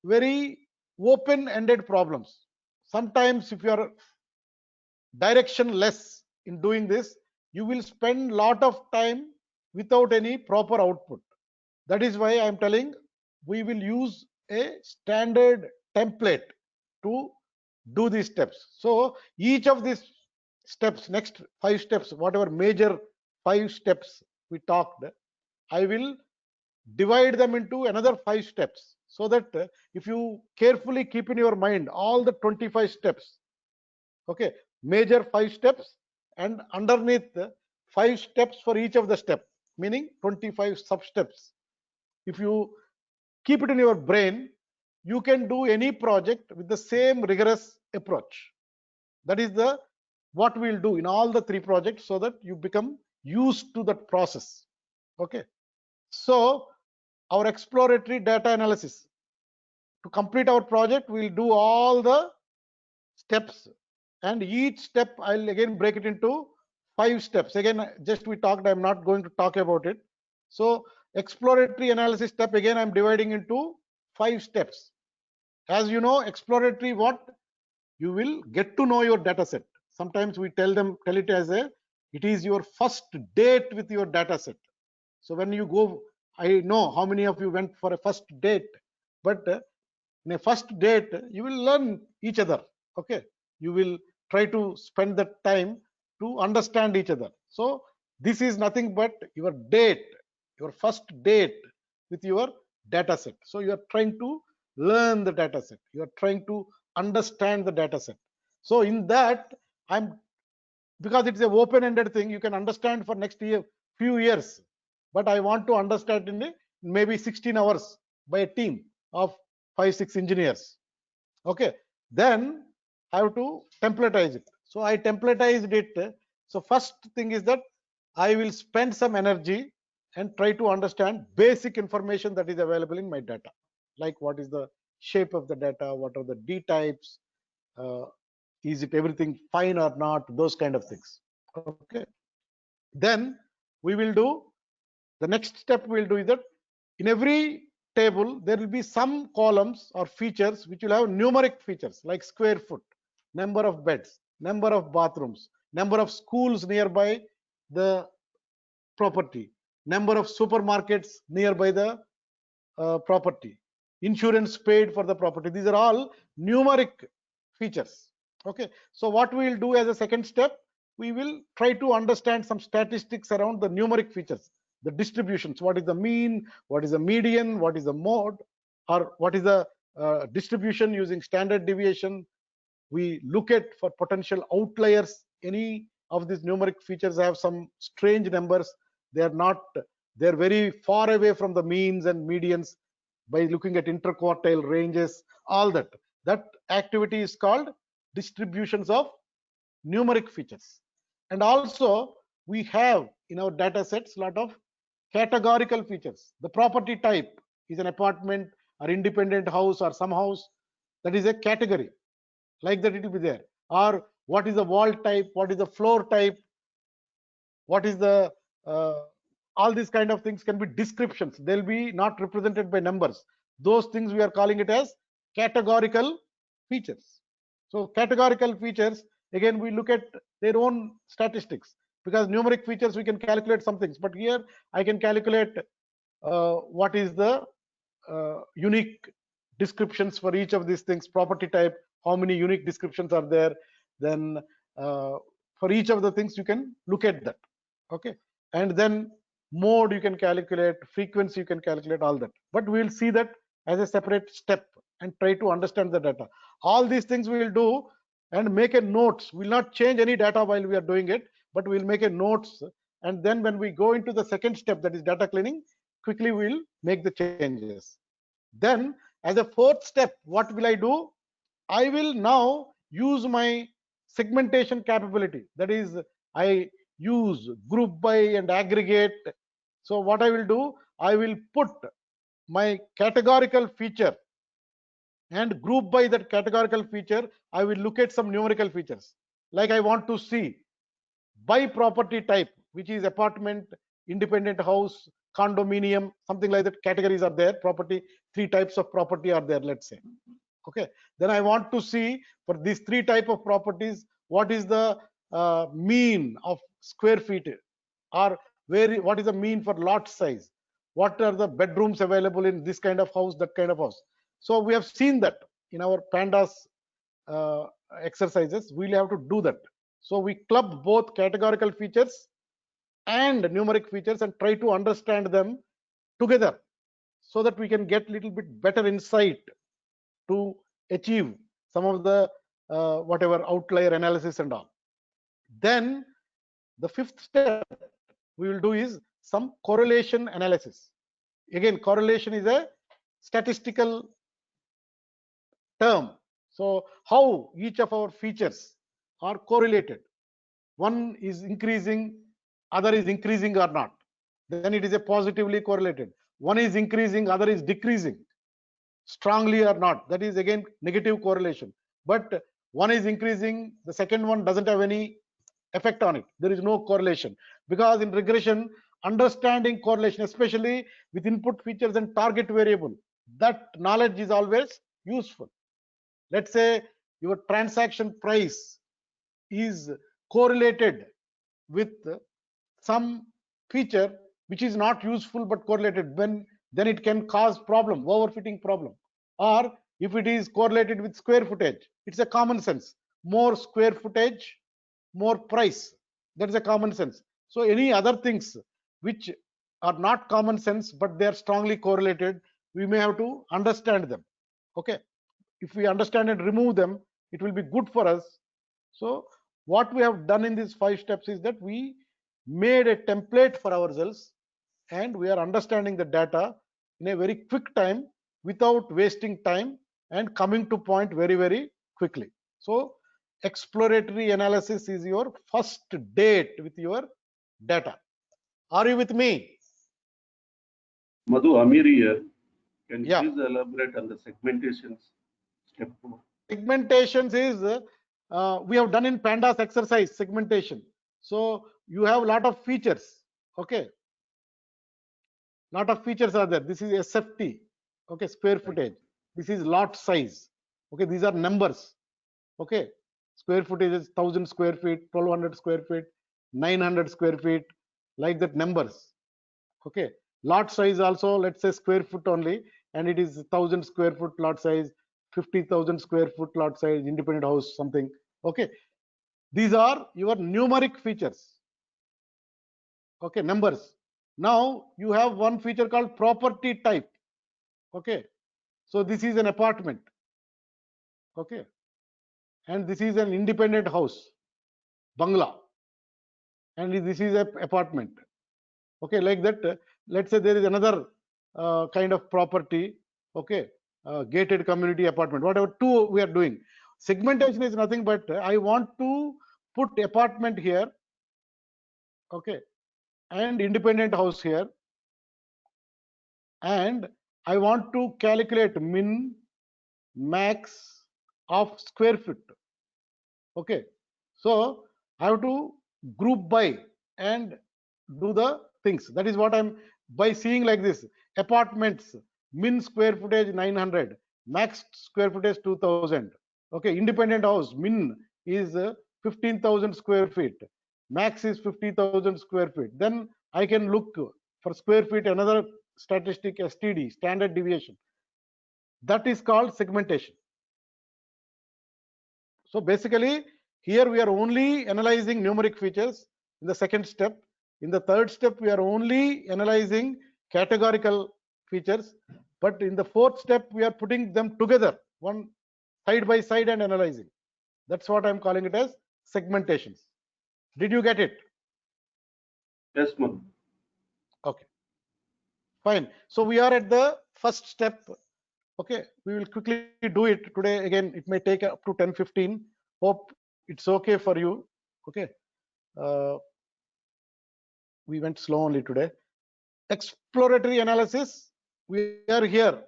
very open-ended problems. Sometimes if you are directionless in doing this, you will spend lot of time without any proper output. That is why I am telling we will use a standard template to do these steps. So each of these steps, next 5 steps, whatever major 5 steps we talked, I will divide them into another 5 steps, so that if you carefully keep in your mind all the 25 steps, okay, major 5 steps, and underneath 5 steps for each of the step, meaning 25 sub steps. If you keep it in your brain, you can do any project with the same rigorous approach. That is the what we'll do in all the 3 projects, so that you become used to that process. Okay, so our exploratory data analysis, to complete our project, we'll do all the steps, and each step I'll again break it into 5 steps. Again, just we talked, I'm not going to talk about it. So exploratory analysis step, again I'm dividing into 5 steps. As you know, exploratory, what you will get to know your data set. Sometimes we tell it as it is your first date with your data set. So when you go, I know how many of you went for a first date, but in a first date you will learn each other. Okay, you will try to spend that time to understand each other. So this is nothing but your date, your first date with your data set. So you are trying to learn the data set, you are trying to understand the data set. So in that, I'm, because it's an open-ended thing, you can understand for next year, few years, but I want to understand in maybe 16 hours by a team of 5-6 engineers. Okay, then I have to templatize it. So I templatized it. So first thing is that I will spend some energy and try to understand basic information that is available in my data, like what is the shape of the data, what are the D types, uh, is it everything fine or not, those kind of things. Okay, then we will do, the next step we'll do is that in every table there will be some columns or features which will have numeric features like square foot, number of beds, number of bathrooms, number of schools nearby the property, number of supermarkets nearby the property, insurance paid for the property. These are all numeric features. Okay, so what we will do as a second step, we will try to understand some statistics around the numeric features, the distributions, what is the mean, what is the median, what is the mode, or what is the distribution using standard deviation. We look at for potential outliers. Any of these numeric features have some strange numbers, they are not, they're very far away from the means and medians, by looking at interquartile ranges, all that. That activity is called distributions of numeric features. And also we have in our data sets a lot of categorical features. The property type is an apartment or independent house or some house, that is a category, like that it will be there. Or what is the wall type, what is the floor type, what is the all these kind of things can be descriptions, they'll be not represented by numbers. Those things we are calling it as categorical features. So categorical features, again we look at their own statistics, because numeric features we can calculate some things, but here I can calculate what is the unique descriptions for each of these things. Property type, how many unique descriptions are there, then for each of the things you can look at that. Okay, and then mode you can calculate, frequency you can calculate, all that, but we will see that as a separate step and try to understand the data. All these things we will do and make a notes. We will not change any data while we are doing it, but we will make a notes and then when we go into the second step, that is data cleaning, quickly we'll make the changes. Then as a fourth step, what will I do? I will now use my segmentation capability. That is, I use group by and aggregate. So what I will do, I will put my categorical feature and group by that categorical feature. I will look at some numerical features. Like I want to see by property type, which is apartment, independent house, condominium, something like that. Categories are there. Property, 3 types of property are there, let's say. Okay, then I want to see for these 3 type of properties, what is the mean of square feet, or what is the mean for lot size, what are the bedrooms available in this kind of house, that kind of house. So we have seen that in our pandas uh, exercises. We'll have to do that. So we club both categorical features and numeric features and try to understand them together, so that we can get little bit better insight to achieve some of the whatever outlier analysis and all. Then the fifth step we will do is some correlation analysis. Again, correlation is a statistical term. So how each of our features are correlated. One is increasing, other is increasing or not. Then it is a positively correlated. One is increasing, other is decreasing strongly or not. That is again negative correlation. But one is increasing, the second one doesn't have any effect on it. There is no correlation, because in regression, understanding correlation, especially with input features and target variable, that knowledge is always useful. Let's say your transaction price is correlated with some feature which is not useful but correlated, then it can cause problem, overfitting problem. Or if it is correlated with square footage, it's a common sense. More square footage, more price. That is a common sense. So any other things which are not common sense but they are strongly correlated, we may have to understand them. Okay, if we understand and remove them, it will be good for us. So what we have done in these 5 steps is that we made a template for ourselves, and we are understanding the data in a very quick time without wasting time and coming to point very, very quickly. So exploratory analysis is your first date with your data. Are you with me? Madhu, Amir here. Can you Yeah. please elaborate on the segmentations step 4? Segmentations is we have done in pandas exercise segmentation. So you have a lot of features. Okay, lot of features are there. This is SFT. Okay, square footage. This is lot size. Okay, these are numbers. Okay, square footage is 1000 square feet, 1200 square feet, 900 square feet, like that numbers. Okay, lot size also, let's say square foot only, and it is 1000 square foot lot size, 50,000 square foot lot size, independent house, something. Okay, these are your numeric features. Okay, numbers. Now you have one feature called property type. Okay, so this is an apartment. Okay, and this is an independent house, bungalow, and this is a apartment. Okay, like that. Let's say there is another kind of property. Okay, gated community apartment, whatever. 2 we are doing. Segmentation is nothing but I want to put apartment here. Okay, and independent house here, and I want to calculate min max of square foot. Okay, so I have to group by and do the things. That is what I'm, by seeing like this: apartments, min square footage 900, max square footage 2000. Okay, independent house, min is 15,000 square feet, max is 50,000 square feet. Then I can look for square feet, another statistic, STD, standard deviation. That is called segmentation. So basically here we are only analyzing numeric features in the second step. In the third step we are only analyzing categorical features, but in the fourth step we are putting them together, one side by side, and analyzing. That's what I'm calling it as segmentations. Did you get it? Yes, Madhu. Okay, fine. So we are at the first step. Okay, we will quickly do it today. Again, it may take up to 10-15. Hope it's okay for you. Okay, uh, we went slow only today. Exploratory analysis. We are here.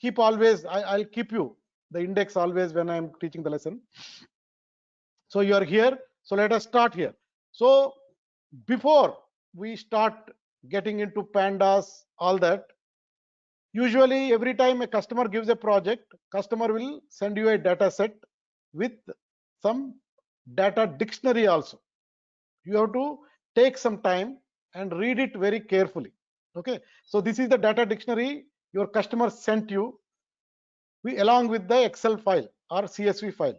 Keep always. I'll keep you the index always when I'm teaching the lesson. So you are here. So let us start here. So before we start getting into pandas, all that, usually every time a customer gives a project, customer will send you a data set with some data dictionary also. You have to take some time and read it very carefully. Okay, so this is the data dictionary your customer sent you along with the Excel file or CSV file.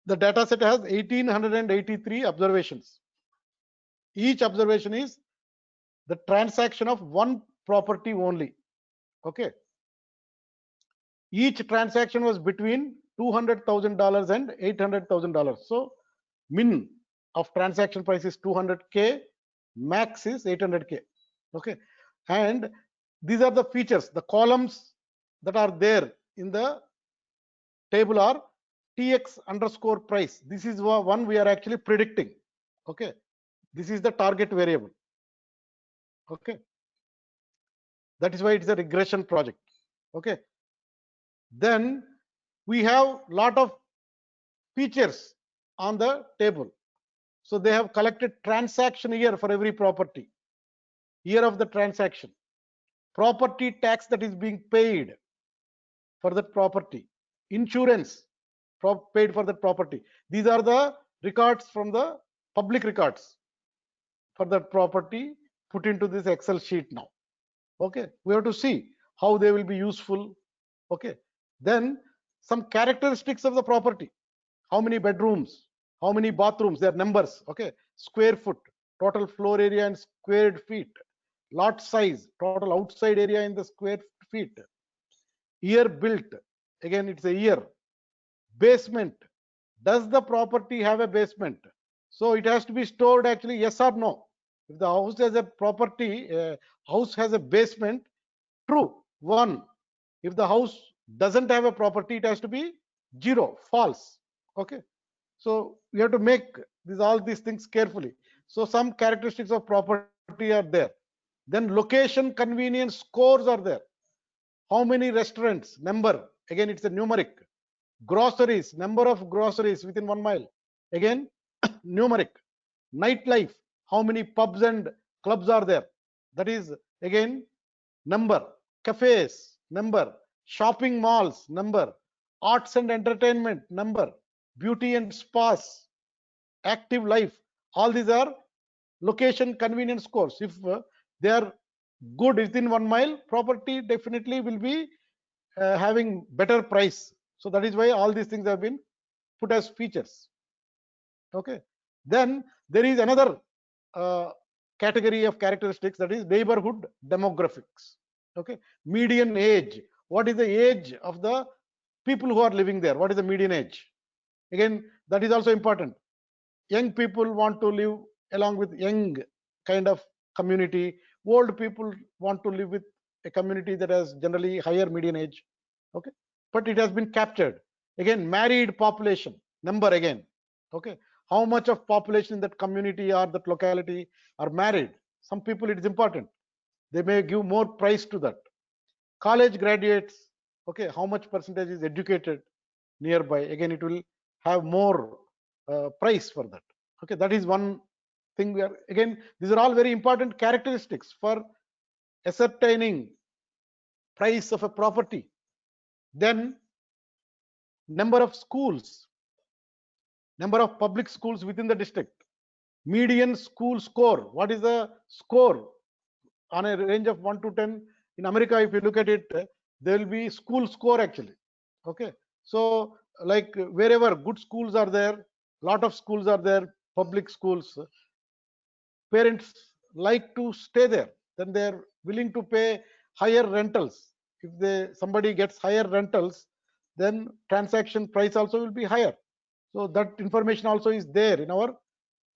The data set has 1883 observations. Each observation is the transaction of one property only. Okay, each transaction was between $200,000 and $800,000. So min of transaction price is 200K, max is 800K. Okay, and these are the features. The columns that are there in the table are TX underscore price. This is one we are actually predicting. Okay, this is the target variable. Okay, that is why it's a regression project. Okay, then we have lot of features on the table. So they have collected transaction year for every property, year of the transaction, property tax that is being paid for that property, insurance paid for that property. These are the records from the public records for that property put into this Excel sheet now. Okay, we have to see how they will be useful. Okay, then some characteristics of the property: how many bedrooms, how many bathrooms, their numbers. Okay, square foot, total floor area in squared feet, lot size, total outside area in the square feet, year built, again it's a year, basement, does the property have a basement? So it has to be stored actually, yes or no. If the house has a property, house has a basement, true, 1. If the house doesn't have a property, it has to be 0, false. Okay, so we have to make all these things carefully. So some characteristics of property are there. Then location convenience scores are there. How many restaurants, number, again it's a numeric. Groceries, number of groceries within 1 mile, again numeric. Nightlife, how many pubs and clubs are there, that is again number. Cafes, number. Shopping malls, number. Arts and entertainment, number. Beauty and spas, active life, all these are location convenience scores. If they are good within 1 mile, property definitely will be having better price. So that is why all these things have been put as features. Okay, then there is another category of characteristics, that is neighborhood demographics. Okay, median age, what is the age of the people who are living there, what is the median age? Again, that is also important. Young people want to live along with young kind of community, old people want to live with a community that has generally higher median age. Okay, but it has been captured. Again, married population number, again, okay, how much of population in that community or that locality are married. Some people it is important, they may give more price to that. College graduates, okay, how much percentage is educated nearby, again it will have more price for that. Okay, that is one thing. We are, again, these are all very important characteristics for ascertaining price of a property. Then number of schools, number of public schools within the district, median school score, what is the score on a range of 1 to 10. In America, if you look at it, there will be school score actually. Okay, so like wherever good schools are there, lot of schools are there, public schools, parents like to stay there, then they're willing to pay higher rentals. If somebody gets higher rentals, then transaction price also will be higher. So that information also is there in our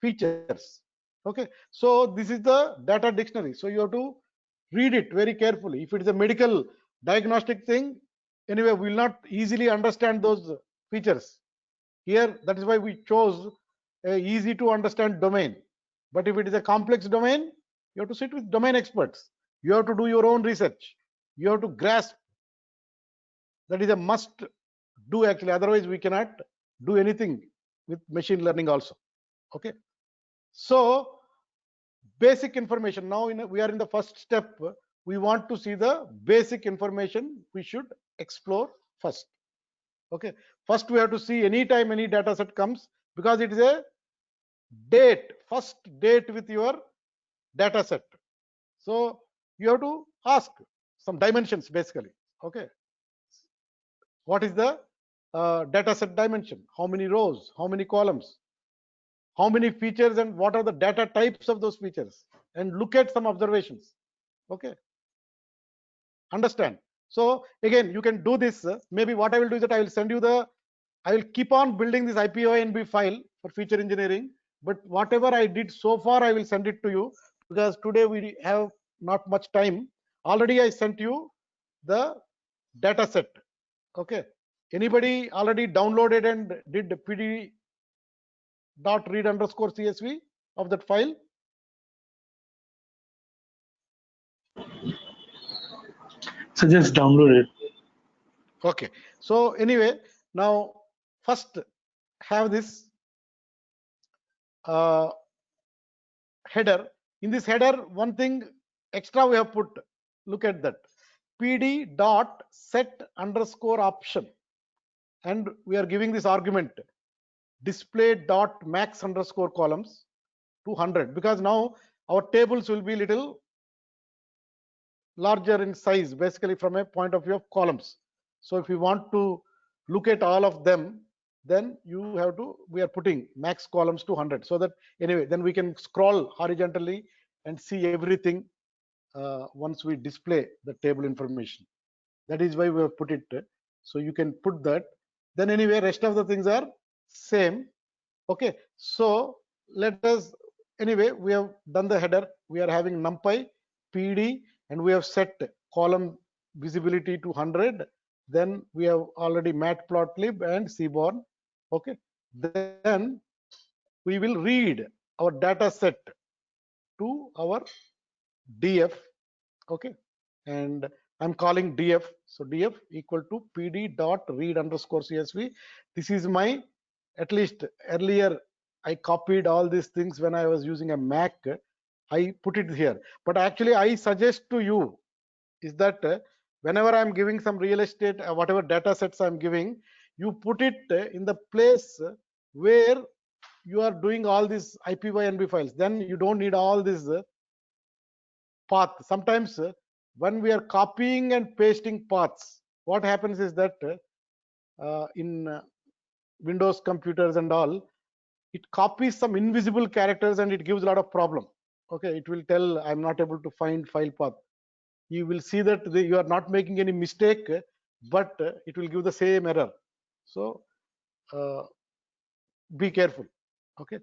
features. Okay, so this is the data dictionary. So you have to read it very carefully. If it is a medical diagnostic thing, anyway, we will not easily understand those features. Here, that is why we chose a easy to understand domain. But if it is a complex domain, you have to sit with domain experts. You have to do your own research. You have to grasp. That is a must do actually. Otherwise, we cannot do anything with machine learning also. Okay. So basic information. Now we are in the first step. We want to see the basic information we should explore first. Okay. First, we have to see anytime any data set comes, because it is a date, first date with your data set. So you have to ask some dimensions basically. Okay. What is the data set dimension? How many rows? How many columns? How many features, and what are the data types of those features? And look at some observations. Okay. Understand. So again, you can do this. Maybe what I will do is that I will send you I will keep on building this IPYNB file for feature engineering. But whatever I did so far, I will send it to you, because today we have not much time. Already I sent you the data set. Okay. Anybody already downloaded and did pd.read_csv of that file? So just download it. Okay. So anyway, now first have this header. In this header, one thing extra we have put, look at that, pd.set_option, and we are giving this argument display.max_columns to 100, because now our tables will be little larger in size, basically from a point of view of columns. So if you want to look at all of them, then you have to, we are putting max columns to 100, so that anyway, then we can scroll horizontally and see everything once we display the table information. That is why we have put it. So you can put that. Then anyway, rest of the things are same. Okay. So let us, anyway, we have done the header. We are having NumPy, PD, and we have set column visibility to 100. Then we have already matplotlib and seaborn. Okay. Then we will read our data set to our df. Okay. And I'm calling df. So df equal to pd.read_csv. This is my, at least earlier I copied all these things when I was using a Mac. I put it here. But actually I suggest to you is that whenever I'm giving some real estate, whatever data sets I'm giving, you put it in the place where you are doing all these IPYNB files. Then you don't need all this path. Sometimes when we are copying and pasting paths, what happens is that in Windows computers and all, it copies some invisible characters and it gives a lot of problem. Okay, it will tell I'm not able to find file path. You will see that you are not making any mistake, but it will give the same error. So be careful. Okay.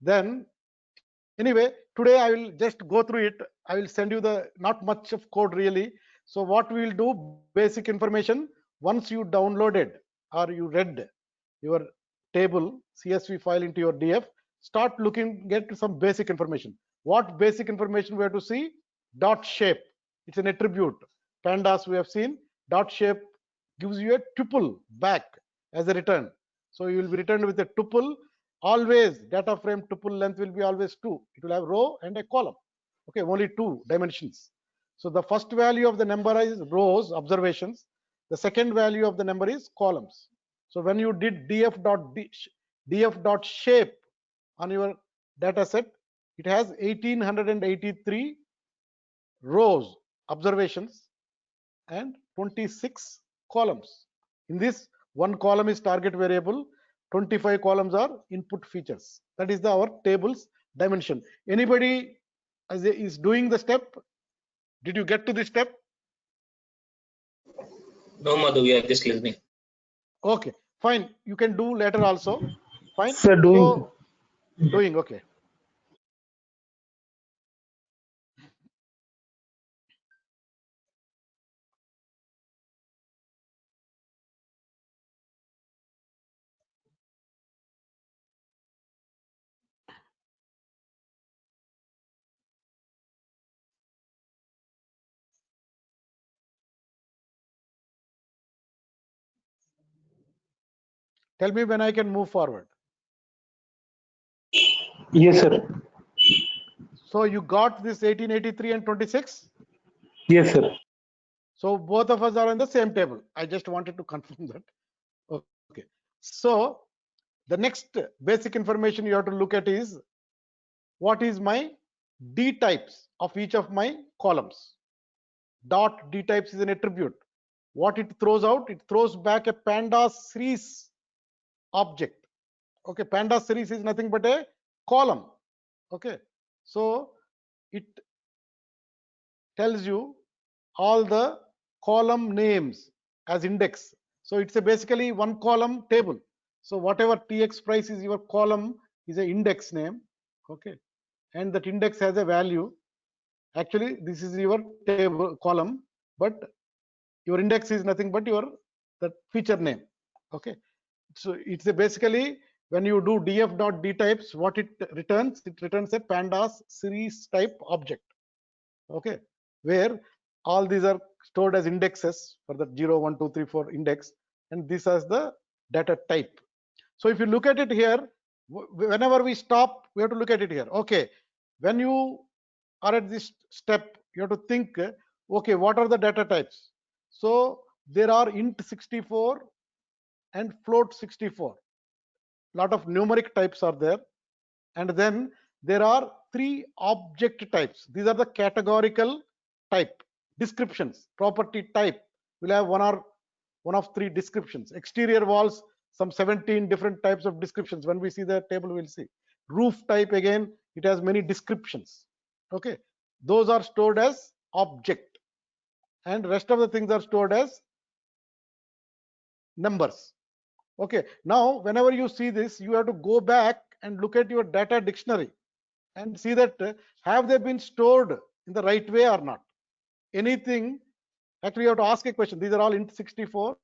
Then anyway, today I will just go through it. I will send you the not much of code really. So what we will do, basic information, once you downloaded or you read your table CSV file into your DF, start looking, get some basic information. What basic information we have to see? Dot shape. It's an attribute. Pandas we have seen. Dot shape gives you a tuple back as a return. So you will be returned with a tuple. Always data frame tuple length will be always 2. It will have row and a column. Okay, only 2 dimensions. So the first value of the number is rows, observations. The second value of the number is columns. So when you did df.shape on your data set, it has 1883 rows, observations, and 26 columns. In this, one column is target variable, 25 columns are input features. That is our table's dimension. Anybody is doing the step? Did you get to this step? No, Madhu, we are just listening. Okay, fine. You can do later also. Fine. Sir, doing. So, doing okay. Tell me when I can move forward. Yes, sir. So you got this 1883 and 26. Yes, sir. So both of us are on the same table. I just wanted to confirm that. Okay. So the next basic information you have to look at is what is my D types of each of my columns. Dot D types is an attribute. What it throws out? It throws back a pandas series object. Okay, pandas series is nothing but a column. Okay, so it tells you all the column names as index. So it's a basically one column table. So whatever TX price is your column is an index name. Okay, and that index has a value. Actually, this is your table column, but your index is nothing but your that feature name. Okay, so it's a basically when you do df.d types, what it returns a pandas series type object. Okay, where all these are stored as indexes for the 0 1 2 3 4 index, and this as the data type. So if you look at it here, whenever we stop, we have to look at it here. Okay, when you are at this step, you have to think, okay, what are the data types? So there are int 64 and float 64. Lot of numeric types are there, and then there are 3 object types. These are the categorical type descriptions. Property type will have one of 3 descriptions. Exterior walls, some 17 different types of descriptions. When we see the table, we'll see. Roof type, again, it has many descriptions. Okay, those are stored as object, and rest of the things are stored as numbers. Okay, now whenever you see this, you have to go back and look at your data dictionary and see that have they been stored in the right way or not. Anything, actually you have to ask a question. These are all int 64,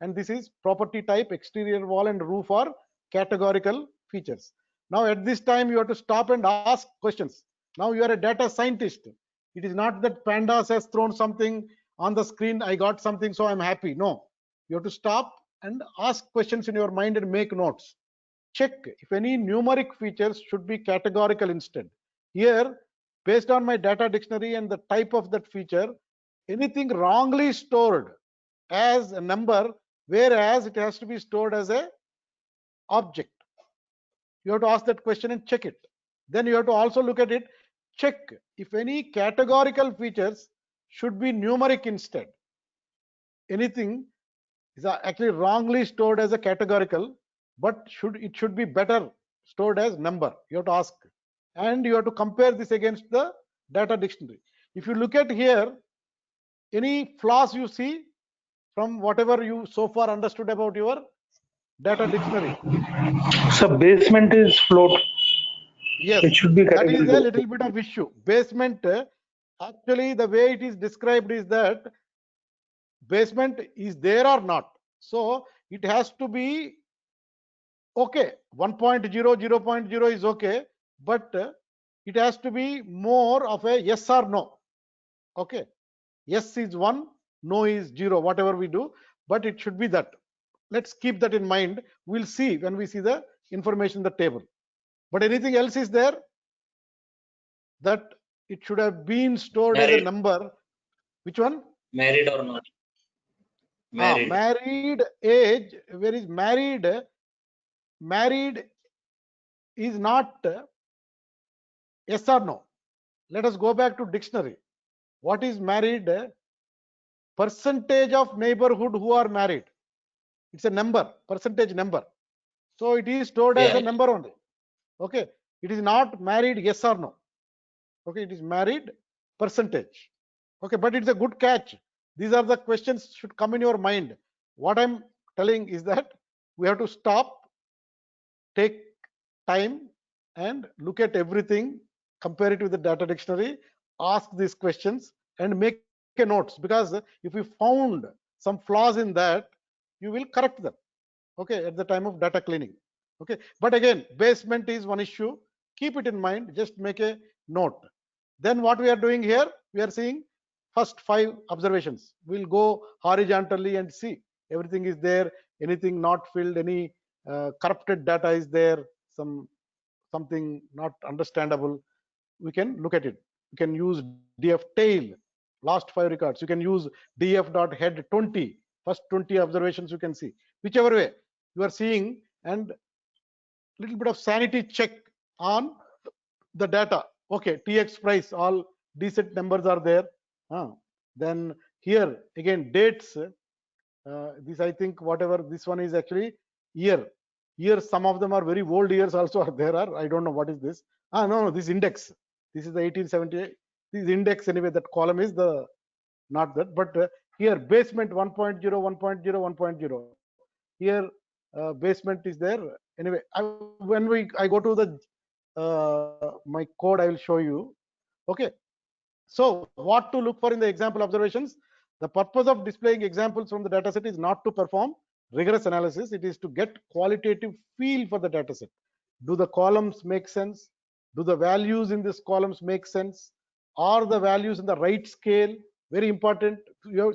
and this is property type. Exterior wall and roof are categorical features. Now at this time you have to stop and ask questions. Now you are a data scientist. It is not that pandas has thrown something on the screen, I got something, so I'm happy. No, you have to stop and ask questions in your mind and make notes. Check if any numeric features should be categorical instead. Here, based on my data dictionary and the type of that feature, anything wrongly stored as a number, whereas it has to be stored as a object. You have to ask that question and check it. Then you have to also look at it, check if any categorical features should be numeric instead. Anything is actually wrongly stored as a categorical, but it should be better stored as number. You have to ask, and you have to compare this against the data dictionary. If you look at here, any flaws you see from whatever you so far understood about your data dictionary? So basement is float. Yes, It should be that is a categorical. little bit of issue. Basement, actually the way it is described is that basement is there or not. So it has to be okay. 1.0, 0.0 is okay, but it has to be more of a yes or no. Okay, yes is 1, no is 0, whatever we do, but it should be that. Let's keep that in mind. We'll see when we see the information in the table. But anything else is there that it should have been stored as a number? Which one? Married or not? Married. Married age. Where is married? Married is not yes or no. Let us go back to dictionary. What is married? Percentage of neighborhood who are married. It's a number, percentage number. So it is stored as a number only. Okay, it is not married yes or no. Okay, it is married percentage. Okay, but it's a good catch. These are the questions should come in your mind. What I'm telling is that we have to stop, take time, and look at everything, compare it with the data dictionary, ask these questions, and make a notes, because if you found some flaws in that, you will correct them, okay, at the time of data cleaning. Okay, but again, basement is one issue. Keep it in mind, just make a note. Then what we are doing here, we are seeing first 5 observations. We'll go horizontally and see everything is there, anything not filled, any corrupted data is there, something not understandable, we can look at it. You can use df tail, last 5 records. You can use df.head 20, first 20 observations you can see. Whichever way you are seeing, and little bit of sanity check on the data. Okay, tx price, all decent numbers are there. Then here again dates. This I think whatever this one is actually year. Years, some of them are very old years also are there. I don't know what is this. No, this index. This is the 1878. This index anyway. That column is the not that, but here basement 1.0, 1.0, 1.0. Here basement is there. Anyway, when I go to the my code, I will show you. Okay. So what to look for in the example observations? The purpose of displaying examples from the dataset is not to perform rigorous analysis. It is to get qualitative feel for the dataset. Do the columns make sense? Do the values in these columns make sense? Are the values in the right scale? Very important.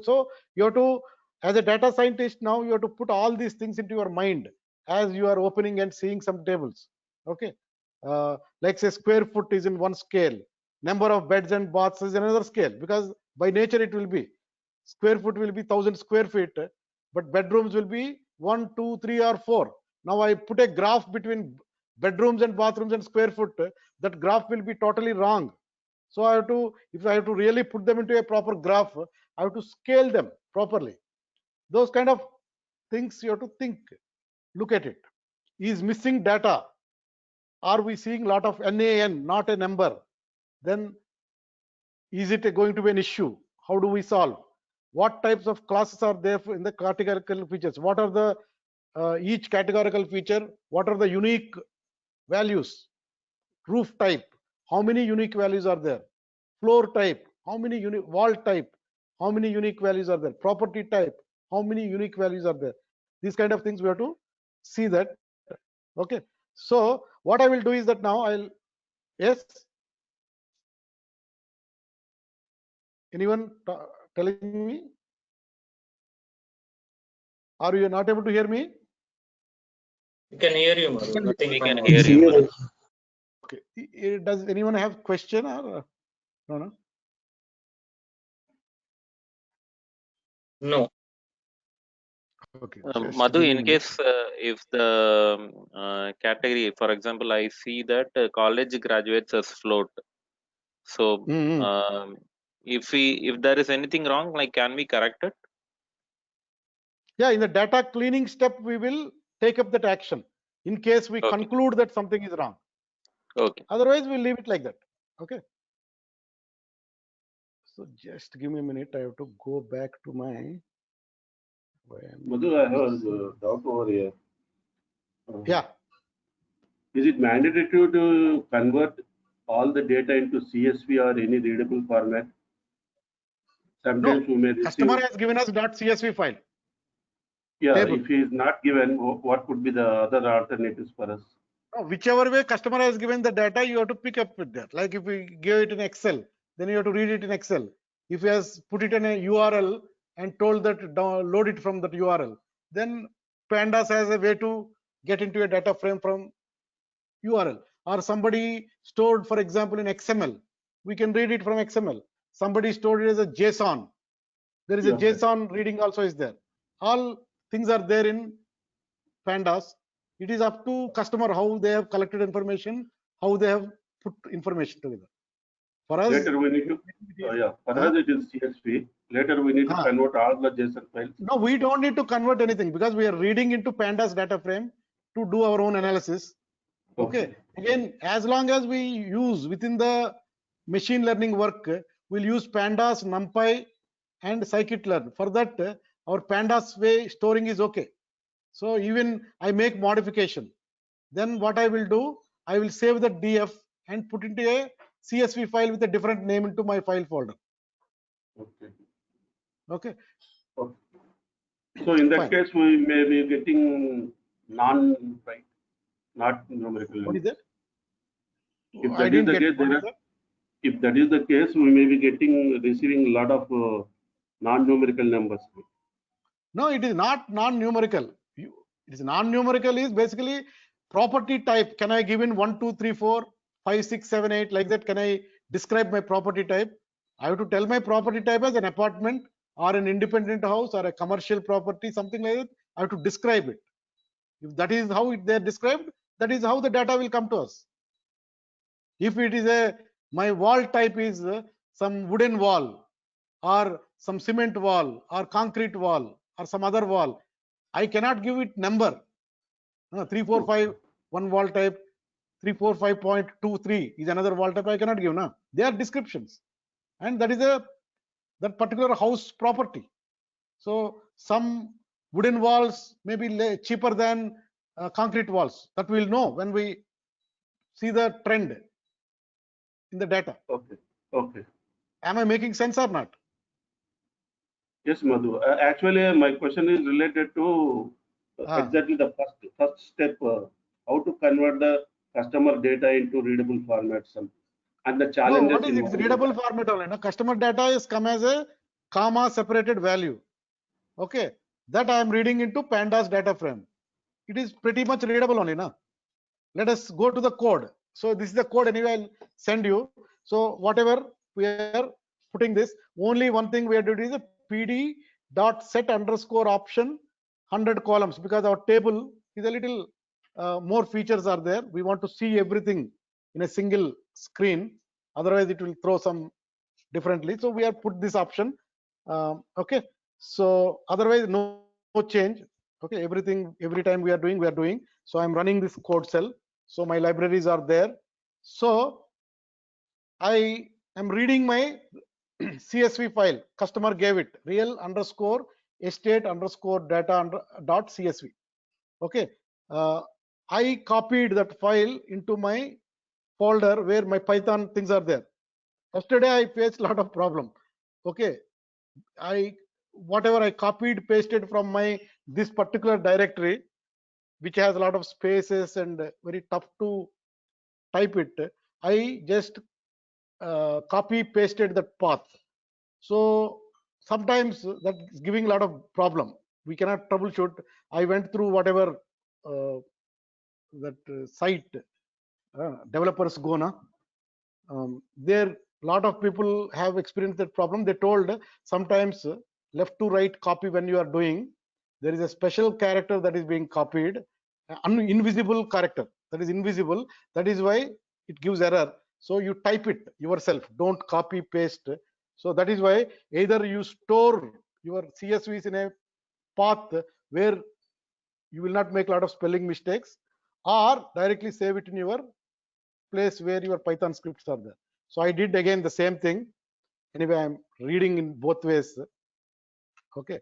So you have to, as a data scientist now, you have to put all these things into your mind as you are opening and seeing some tables. Okay. Like say square foot is in one scale. Number of beds and baths is another scale, because by nature it will be square foot will be 1000 square feet, but bedrooms will be 1, 2, 3 or 4. Now I put a graph between bedrooms and bathrooms and square foot, that graph will be totally wrong. So I have to, if I have to really put them into a proper graph, I have to scale them properly. Those kind of things you have to think, look at it. Is missing data? Are we seeing a lot of NaN, not a number? Then is it going to be an issue? How do we solve? What types of classes are there in the categorical features? What are the each categorical feature? What are the unique values? Roof type, how many unique values are there? Floor type, how many unique? Wall type, how many unique values are there? Property type, how many unique values are there? These kind of things we have to see that. Okay. So what I will do is that now I'll, yes. Anyone telling me? Are you not able to hear me? We can hear you, Madhu. Nothing We from can our hear side. you. Okay. Does anyone have question or no? No. Okay. Madhu, in case if the category, for example, I see that college graduates as float. So if there is anything wrong, like can we correct it? Yeah, in the data cleaning step, we will take up that action in case we conclude that something is wrong. Okay. Otherwise, we'll leave it like that. Okay. So just give me a minute. I have to go back to my. Madhu, I have a doubt over here. Yeah. Is it mandatory to convert all the data into CSV or any readable format? Sometimes we may receive. Customer has given us .csv file. Yeah, table. if he is not given, what could be the other alternatives for us? No, whichever way customer has given the data, you have to pick up with that. Like if we give it in Excel, then you have to read it in Excel. If he has put it in a URL and told that download it from that URL, then Pandas has a way to get into a data frame from URL. Or somebody stored, for example, in XML, we can read it from XML. Somebody stored it as a JSON. There is a JSON reading also is there. All things are there in Pandas. It is up to customer how they have collected information, how they have put information together. For us, later we need to, for us it is CSV. Later we need to convert all the JSON files. No, we don't need to convert anything because we are reading into Pandas data frame to do our own analysis. Okay. Again, as long as we use within the machine learning work, we'll use Pandas, NumPy, and scikit-learn. For that, our Pandas way storing is okay. So even I make modification, then what I will do, I will save the DF and put into a CSV file with a different name into my file folder. Okay. So in that case, we may be getting not numerical. What is that? If that is the case, if that is the case, we may be receiving a lot of non-numerical numbers. No, it is not non-numerical. It is non-numerical is basically property type. Can I give in 1, 2, 3, 4, 5, 6, 7, 8 like that? Can I describe my property type? I have to tell my property type as an apartment or an independent house or a commercial property, something like that. I have to describe it. If that is how they are described, that is how the data will come to us. If it is my wall type is some wooden wall or some cement wall or concrete wall or some other wall, I cannot give it number. 3, 4, 5, one wall type, 3, 4, 5.23 is another wall type. I cannot give. No, they are descriptions, and that is that particular house property. So some wooden walls may be cheaper than concrete walls. That we'll know when we see the trend in the data. Okay. Okay. Am I making sense or not? Yes, Madhu. Actually, my question is related to exactly the first step, how to convert the customer data into readable formats and the challenges. No, what is it? Readable format only. No? Customer data is come as a comma separated value. Okay, that I am reading into Pandas data frame. It is pretty much readable only. No? Let us go to the code. So this is the code anyway. I'll send you. So whatever we are putting this, only one thing we are doing is a pd dot set underscore option 100 columns, because our table is a little more features are there. We want to see everything in a single screen. Otherwise, it will throw some differently. So we have put this option. Okay. So otherwise, no change. Okay. Everything every time we are doing. So I'm running this code cell. So my libraries are there. So I am reading my CSV file. Customer gave it real underscore estate underscore data dot CSV. Okay. I copied that file into my folder where my Python things are there. Yesterday I faced a lot of problem. Okay. Whatever I copied pasted from my this particular directory, which has a lot of spaces and very tough to type it, I just copy pasted that path. So sometimes that's giving a lot of problem. We cannot troubleshoot. I went through whatever that site developers go na. There a lot of people have experienced that problem. They told sometimes left to right copy when you are doing, there is a special character that is being copied, invisible character that is invisible. That is why it gives error. So you type it yourself. Don't copy paste. So that is why either you store your CSVs in a path where you will not make a lot of spelling mistakes, or directly save it in your place where your Python scripts are there. So I did again the same thing. Anyway, I'm reading in both ways. Okay.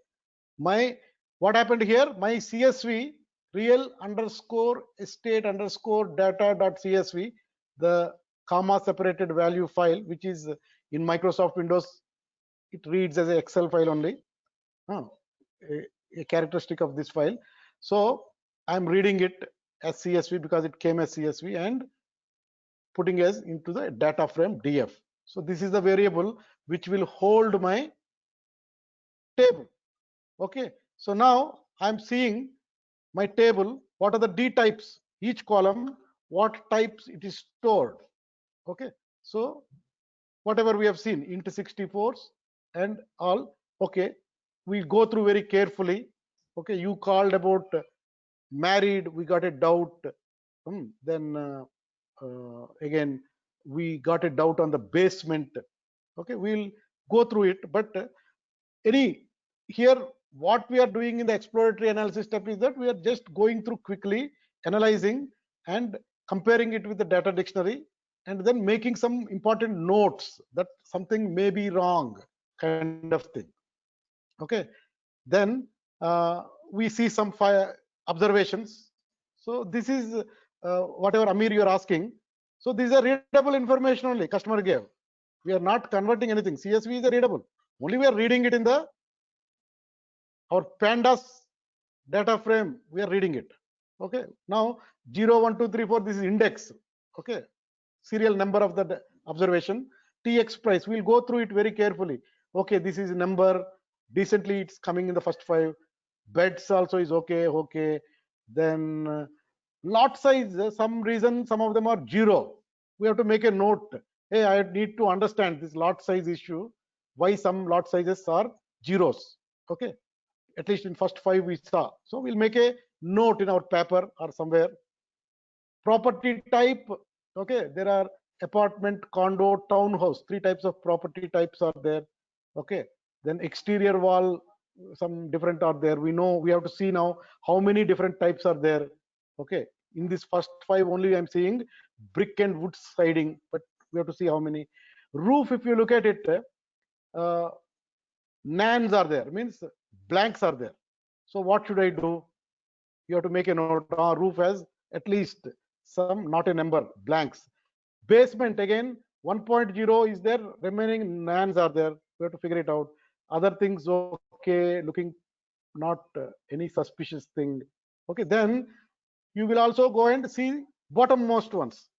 What happened here? My CSV real underscore estate underscore data dot CSV, the comma separated value file, which is in Microsoft Windows, it reads as an Excel file only. A characteristic of this file. So I'm reading it as CSV because it came as CSV and putting as into the data frame df. So this is the variable which will hold my table. Okay. So now I'm seeing my table. What are the D types? Each column, what types it is stored. Okay. So whatever we have seen, int 64s and all. Okay. We go through very carefully. Okay. You called about married. We got a doubt. Then again, we got a doubt on the basement. Okay. We'll go through it. But here, what we are doing in the exploratory analysis step is that we are just going through quickly, analyzing and comparing it with the data dictionary, and then making some important notes that something may be wrong, kind of thing. Okay. Then we see some observations. So this is whatever Amir you are asking. So these are readable information only customer gave. We are not converting anything. CSV is a readable. Only we are reading it in our Pandas data frame. We are reading it. Okay. Now 0, 1, 2, 3, 4. This is index. Okay. Serial number of the observation. TX price. We'll go through it very carefully. Okay. This is number. Decently, it's coming in the first 5. Beds also is okay. Okay. Then lot size, some reason some of them are 0. We have to make a note. Hey, I need to understand this lot size issue, why some lot sizes are zeros. Okay, at least in first 5 we saw. So we'll make a note in our paper or somewhere. Property type, okay, there are apartment, condo, townhouse, 3 types of property types are there. Okay, then exterior wall, some different are there. We know we have to see now how many different types are there. Okay, in this first 5 only I'm seeing brick and wood siding, but we have to see how many. Roof, if you look at it, nans are there, means blanks are there. So what should I do? You have to make a note. Roof has at least some, not a number, blanks. Basement, again 1.0 is there, remaining nans are there. We have to figure it out. Other things, okay, looking not any suspicious thing. Okay, then you will also go and see bottommost ones.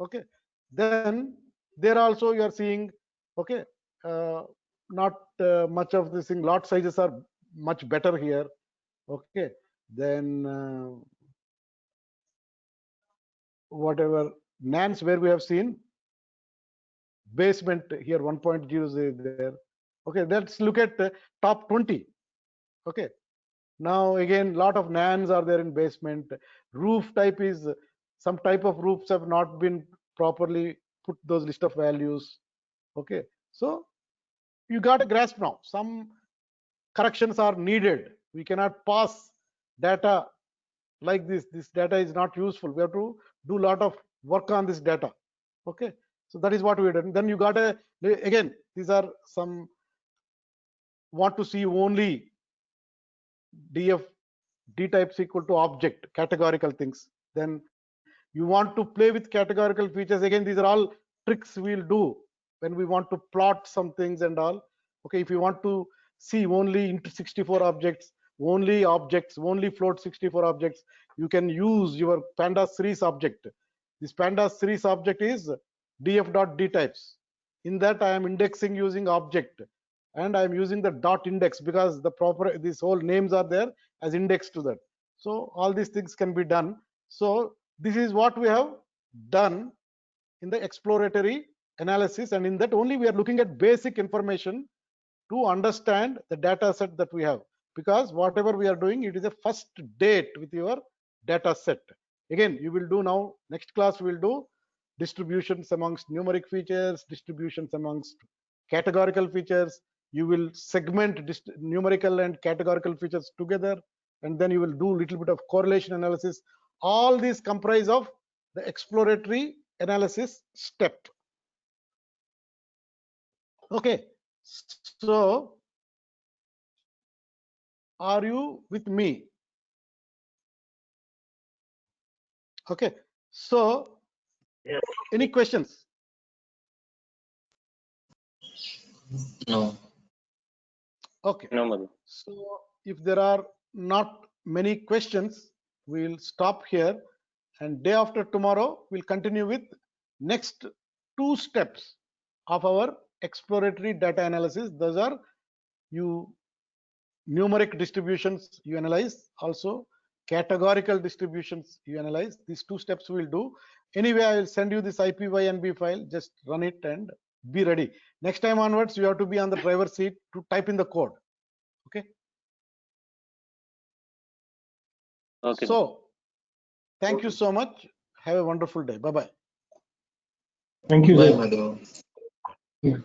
Okay, then there also you are seeing, okay, not much of this thing. Lot sizes are much better here. Okay, then whatever nans where we have seen basement here 1.0 is there. Okay, let's look at top 20. Okay, now again lot of nans are there in basement. Roof type is some type of roofs have not been properly put those list of values. Okay, so you got a grasp now. Some corrections are needed. We cannot pass data like this. This data is not useful. We have to do a lot of work on this data. Okay, so that is what we did. Then you got a, again, these are some want to see only df d types equal to object, categorical things. Then you want to play with categorical features. Again, these are all tricks we'll do when we want to plot some things and all. Okay, if you want to see only into 64 objects, only float 64 objects, you can use your pandas series object. This pandas series object is df.dtypes. In that I am indexing using object, and I am using the dot index because the proper, these whole names are there as index to that. So all these things can be done. So this is what we have done in the exploratory analysis, and in that only we are looking at basic information to understand the data set that we have, because whatever we are doing, it is a first date with your data set. Again, you will do now, next class we will do distributions amongst numeric features, distributions amongst categorical features. You will segment numerical and categorical features together, and then you will do a little bit of correlation analysis. All these comprise of the exploratory analysis step. Okay, so are you with me? Okay, so Yes. any questions? No. Okay, No, Madhu. so if there are not many questions, we'll stop here, and day after tomorrow we'll continue with next 2 steps of our exploratory data analysis. Those are, you numeric distributions you analyze, also categorical distributions you analyze. These 2 steps we'll do. Anyway, I will send you this IPYNB file. Just run it and be ready. Next time onwards, you have to be on the driver's seat to type in the code. Okay. Okay. So thank you so much. Have a wonderful day. Bye bye. Thank you, Bye, sir. Madhu. Yeah.